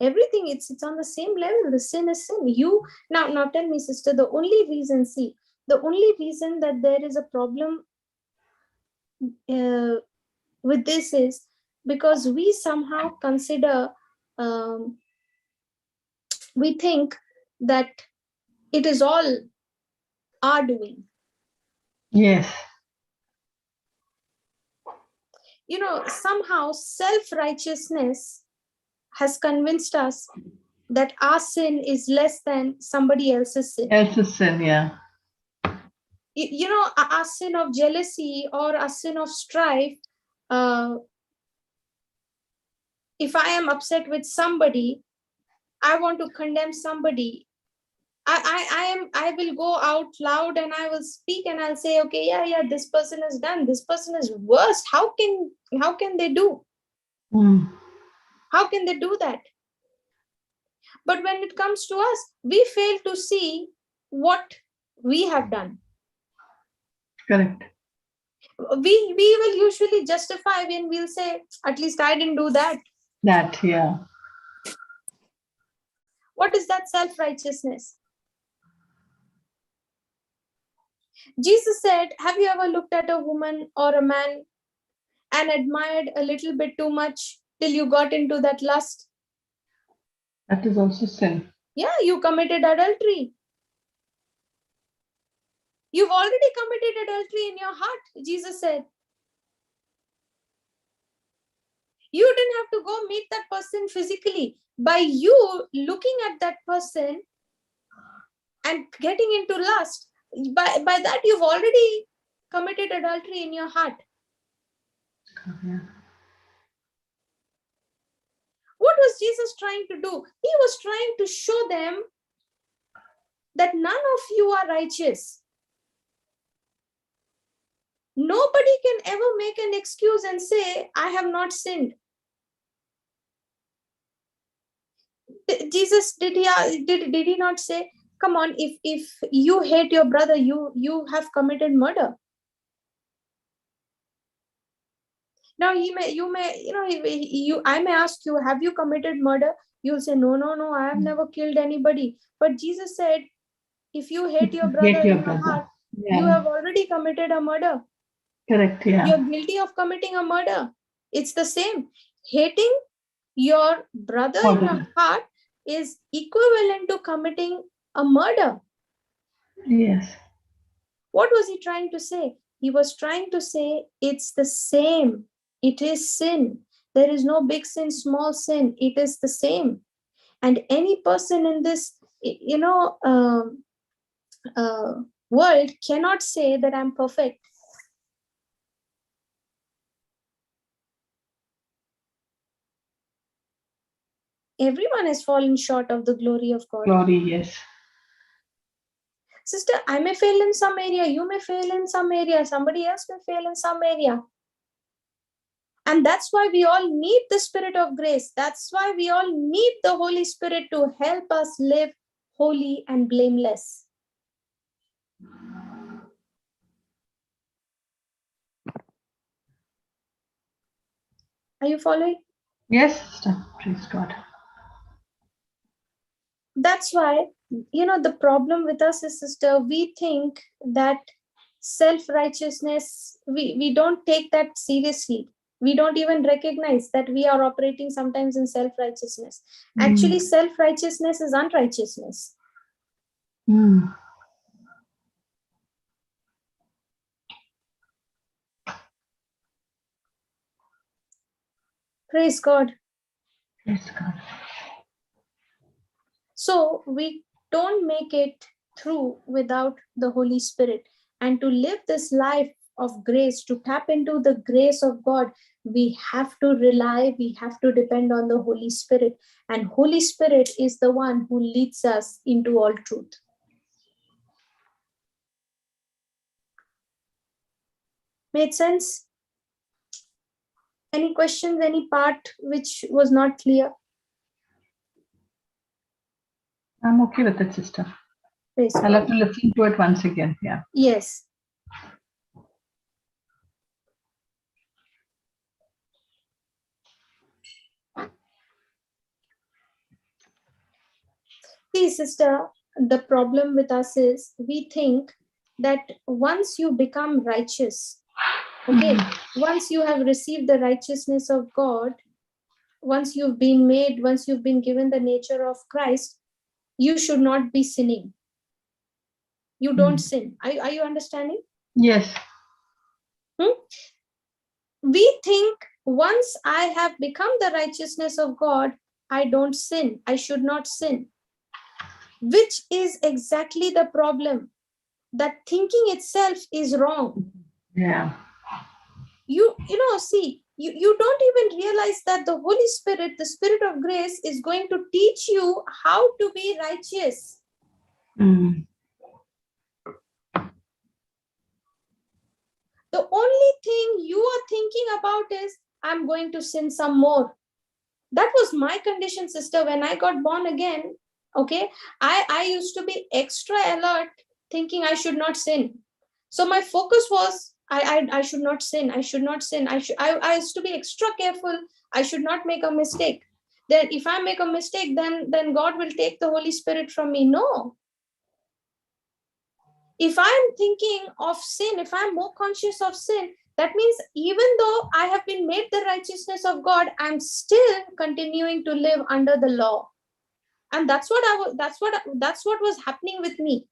Everything, it's on the same level. The sin is sin. You now tell me, sister, the only reason that there is a problem with this is because we somehow consider, we think that it is all our doing. Yes. Somehow self-righteousness has convinced us that our sin is less than somebody else's sin. Yeah. A sin of jealousy or a sin of strife, if I am upset with somebody, I want to condemn somebody, I will go out loud and I will speak and I'll say, okay, yeah, this person has done, this person is worst. How can they do? How can they do that? But when it comes to us, we fail to see what we have done. Correct. We will usually justify when we'll say, at least I didn't do that. Yeah. What is that self-righteousness? Jesus said, have you ever looked at a woman or a man and admired a little bit too much till you got into that lust? That is also sin. Yeah, you committed adultery. You've already committed adultery in your heart, Jesus said. You didn't have to go meet that person physically. By you looking at that person and getting into lust, by that you've already committed adultery in your heart. Yeah. What was Jesus trying to do? He was trying to show them that none of you are righteous. Nobody can ever make an excuse and say, I have not sinned. Jesus, did he not say, come on, if you hate your brother, you have committed murder? Now I may ask you, have you committed murder? You'll say, no, I have never killed anybody. But Jesus said, if you hate your brother Hate your in your brother. heart, Yeah. you have already committed a murder. Correct, yeah. You're guilty of committing a murder. It's the same. Hating your brother in your heart is equivalent to committing a murder. Yes. What was he trying to say? He was trying to say it's the same. It is sin. There is no big sin, small sin. It is the same. And any person in this, world cannot say that I'm perfect. Everyone has fallen short of the glory of God. Glory, yes. Sister, I may fail in some area, you may fail in some area, somebody else may fail in some area. And that's why we all need the Spirit of grace. That's why we all need the Holy Spirit to help us live holy and blameless. Are you following? Yes, sister. Praise God. That's why, the problem with us is, sister, we think that self-righteousness, we don't take that seriously. We don't even recognize that we are operating sometimes in self-righteousness. Actually, self-righteousness is unrighteousness. Praise God. Praise God. So we don't make it through without the Holy Spirit. And to live this life of grace, to tap into the grace of God, we have to depend on the Holy Spirit. And Holy Spirit is the one who leads us into all truth. Made sense? Any questions, any part which was not clear? I'm okay with it, sister. I'll have to listen to it once again. Yeah. Yes. See, sister, the problem with us is we think that once you become righteous, okay, once you have received the righteousness of God, once you've been given the nature of Christ, you should not be sinning. You don't sin. Are you understanding? Yes. We think once I have become the righteousness of God, I don't sin. I should not sin. Which is exactly the problem. That thinking itself is wrong. Yeah. You don't even realize that the Holy Spirit, the Spirit of grace, is going to teach you how to be righteous. The only thing you are thinking about is, I'm going to sin some more. That was my condition, sister, when I got born again. Okay, I used to be extra alert, thinking I should not sin. So my focus was, I should not sin. I should not sin. I used to be extra careful. I should not make a mistake. Then if I make a mistake, then God will take the Holy Spirit from me. No. If I'm thinking of sin, if I'm more conscious of sin, that means even though I have been made the righteousness of God, I'm still continuing to live under the law. And that's what was happening with me.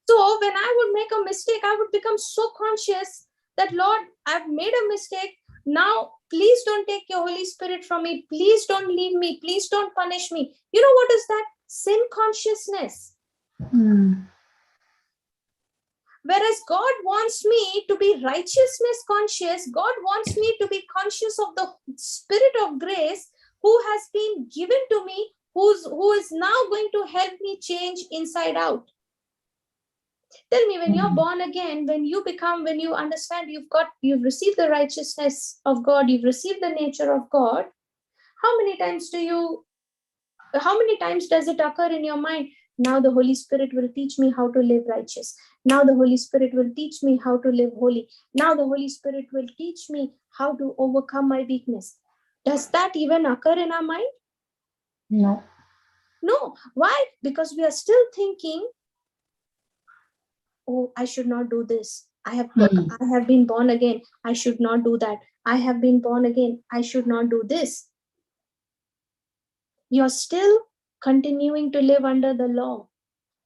So when I would make a mistake, I would become so conscious that, Lord, I've made a mistake. Now, please don't take your Holy Spirit from me. Please don't leave me. Please don't punish me. You know what is that? Sin consciousness. Whereas God wants me to be righteousness conscious. God wants me to be conscious of the Spirit of grace who has been given to me, who is now going to help me change inside out. Tell me, when you're born again, when you understand you've received the righteousness of God, you've received the nature of God, how many times does it occur in your mind Now the Holy Spirit will teach me how to live righteous. Now the Holy Spirit will teach me how to live holy. Now the Holy Spirit will teach me how to overcome my weakness. Does that even occur in our mind? No. No. Why? Because we are still thinking, oh, I should not do this. I have been born again. I should not do that. I have been born again. I should not do this. You're still continuing to live under the law.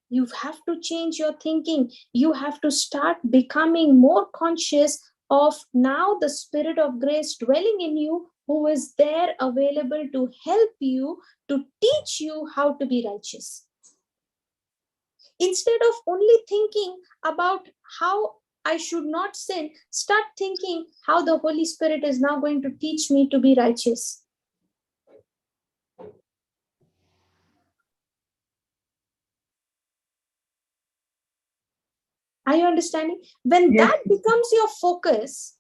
You have to change your thinking. You have to start becoming more conscious of now the Spirit of grace dwelling in you, who is there available to help you, to teach you how to be righteous. Instead of only thinking about how I should not sin, start thinking how the Holy Spirit is now going to teach me to be righteous. Are you understanding? When that becomes your focus,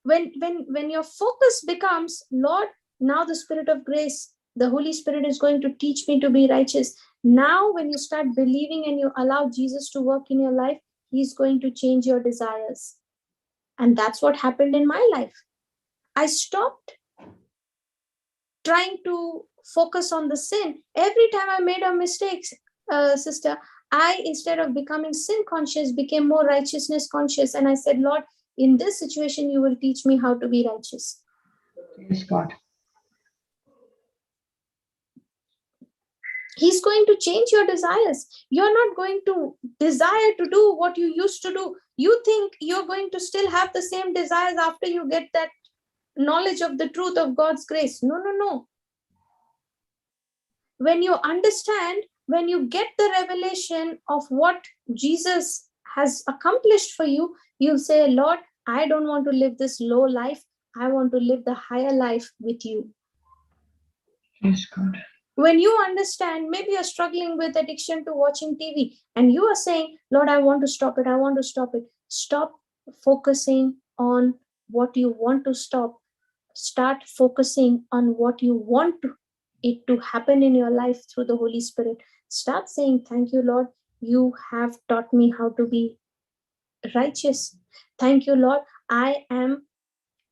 when your focus becomes, Lord, now the Spirit of grace, the Holy Spirit is going to teach me to be righteous. Now, when you start believing and you allow Jesus to work in your life, He's going to change your desires. And that's what happened in my life. I stopped trying to focus on the sin. Every time I made a mistake, sister, I, instead of becoming sin conscious, became more righteousness conscious. And I said, Lord, in this situation, you will teach me how to be righteous. Praise God. He's going to change your desires. You're not going to desire to do what you used to do. You think you're going to still have the same desires after you get that knowledge of the truth of God's grace. No, no, no. When you understand, when you get the revelation of what Jesus has accomplished for you, you say, Lord, I don't want to live this low life. I want to live the higher life with you. Praise God. When you understand, maybe you're struggling with addiction to watching TV and you are saying, Lord, I want to stop it. I want to stop it. Stop focusing on what you want to stop. Start focusing on what you want it to happen in your life through the Holy Spirit. Start saying, thank you, Lord. You have taught me how to be righteous. Thank you, Lord. I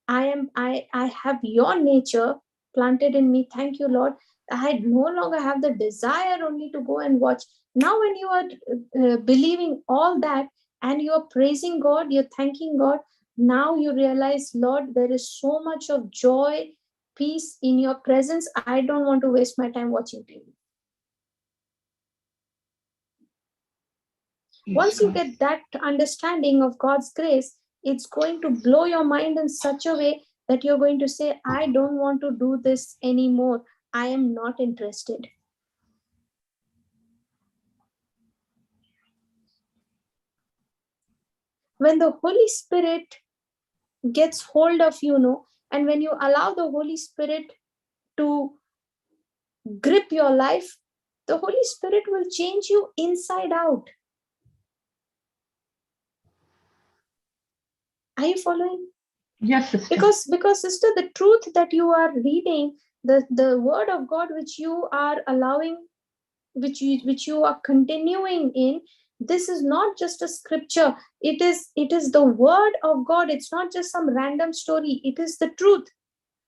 have your nature planted in me. Thank you, Lord. I no longer have the desire only to go and watch. Now, when you are believing all that and you are praising God, you're thanking God, now you realize, Lord, there is so much of joy, peace in your presence. I don't want to waste my time watching TV. Once you get that understanding of God's grace, it's going to blow your mind in such a way that you're going to say, I don't want to do this anymore. I am not interested. When the Holy Spirit gets hold of you, and when you allow the Holy Spirit to grip your life, the Holy Spirit will change you inside out. Are you following? Yes, sister. Because sister, the truth that you are reading, the word of God which you are allowing, which you are continuing in, this is not just a scripture. It is the word of God. It's not just some random story. It is the truth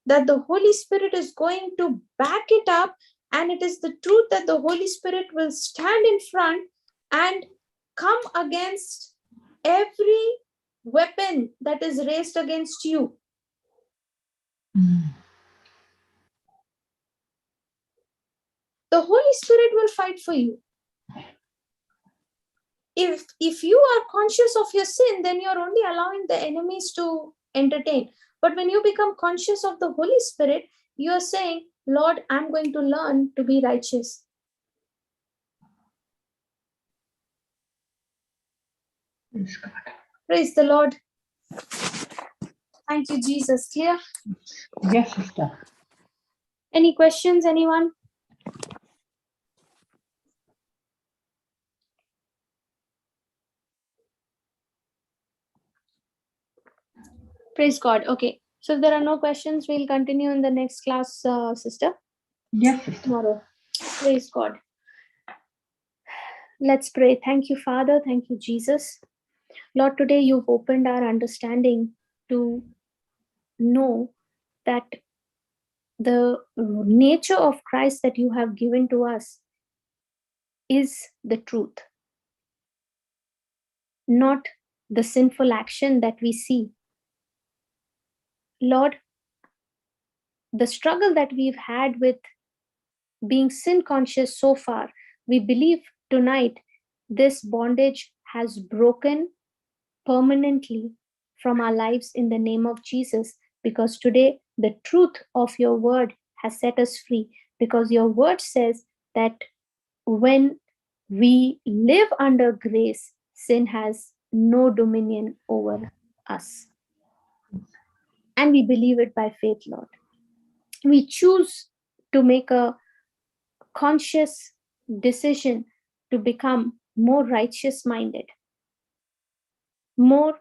that the Holy Spirit is going to back it up, and it is the truth that the Holy Spirit will stand in front and come against every weapon that is raised against you. The Holy Spirit will fight for you. If you are conscious of your sin, then you're only allowing the enemies to entertain. But when you become conscious of the Holy Spirit, you are saying, Lord, I'm going to learn to be righteous. Praise God. Praise the Lord. Thank you, Jesus. Clear? Yes, sister. Any questions, anyone? Praise God. Okay. So if there are no questions, we'll continue in the next class, sister. Yes, sister. Tomorrow. Praise God. Let's pray. Thank you, Father. Thank you, Jesus. Lord, today you've opened our understanding to know that the nature of Christ that you have given to us is the truth, not the sinful action that we see. Lord, the struggle that we've had with being sin conscious so far, we believe tonight this bondage has broken permanently from our lives in the name of Jesus, because today the truth of your word has set us free. Because your word says that when we live under grace, sin has no dominion over us. And we believe it by faith, Lord. We choose to make a conscious decision to become more righteous minded, more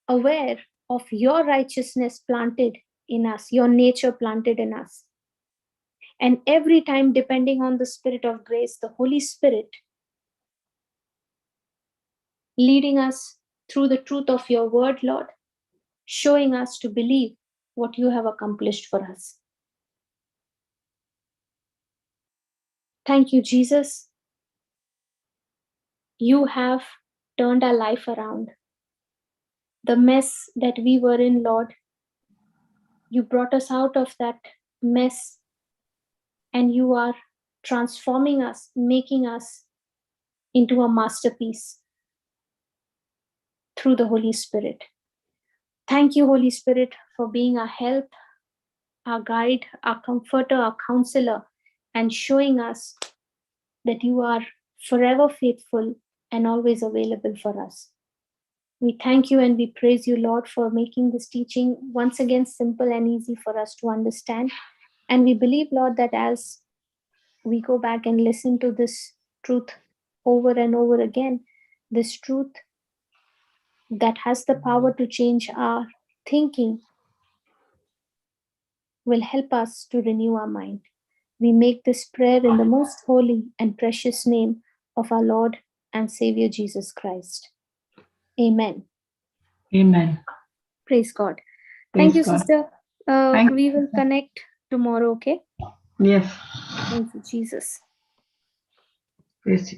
aware of your righteousness planted in us, your nature planted in us. And every time, depending on the Spirit of grace, the Holy Spirit leading us through the truth of your word, Lord, showing us to believe what you have accomplished for us. Thank you, Jesus. You have turned our life around. The mess that we were in, Lord, you brought us out of that mess, and you are transforming us, making us into a masterpiece through the Holy Spirit. Thank you, Holy Spirit, for being our help, our guide, our comforter, our counselor, and showing us that you are forever faithful and always available for us. We thank you and we praise you, Lord, for making this teaching once again simple and easy for us to understand. And we believe, Lord, that as we go back and listen to this truth over and over again, this truth that has the power to change our thinking will help us to renew our mind. We make this prayer in the most holy and precious name of our Lord and Savior Jesus Christ. Amen. Amen. Praise God. Praise Thank you, God. sister. Thank We you, will sister. connect tomorrow, okay? Yes. Thank you, Jesus. Praise you.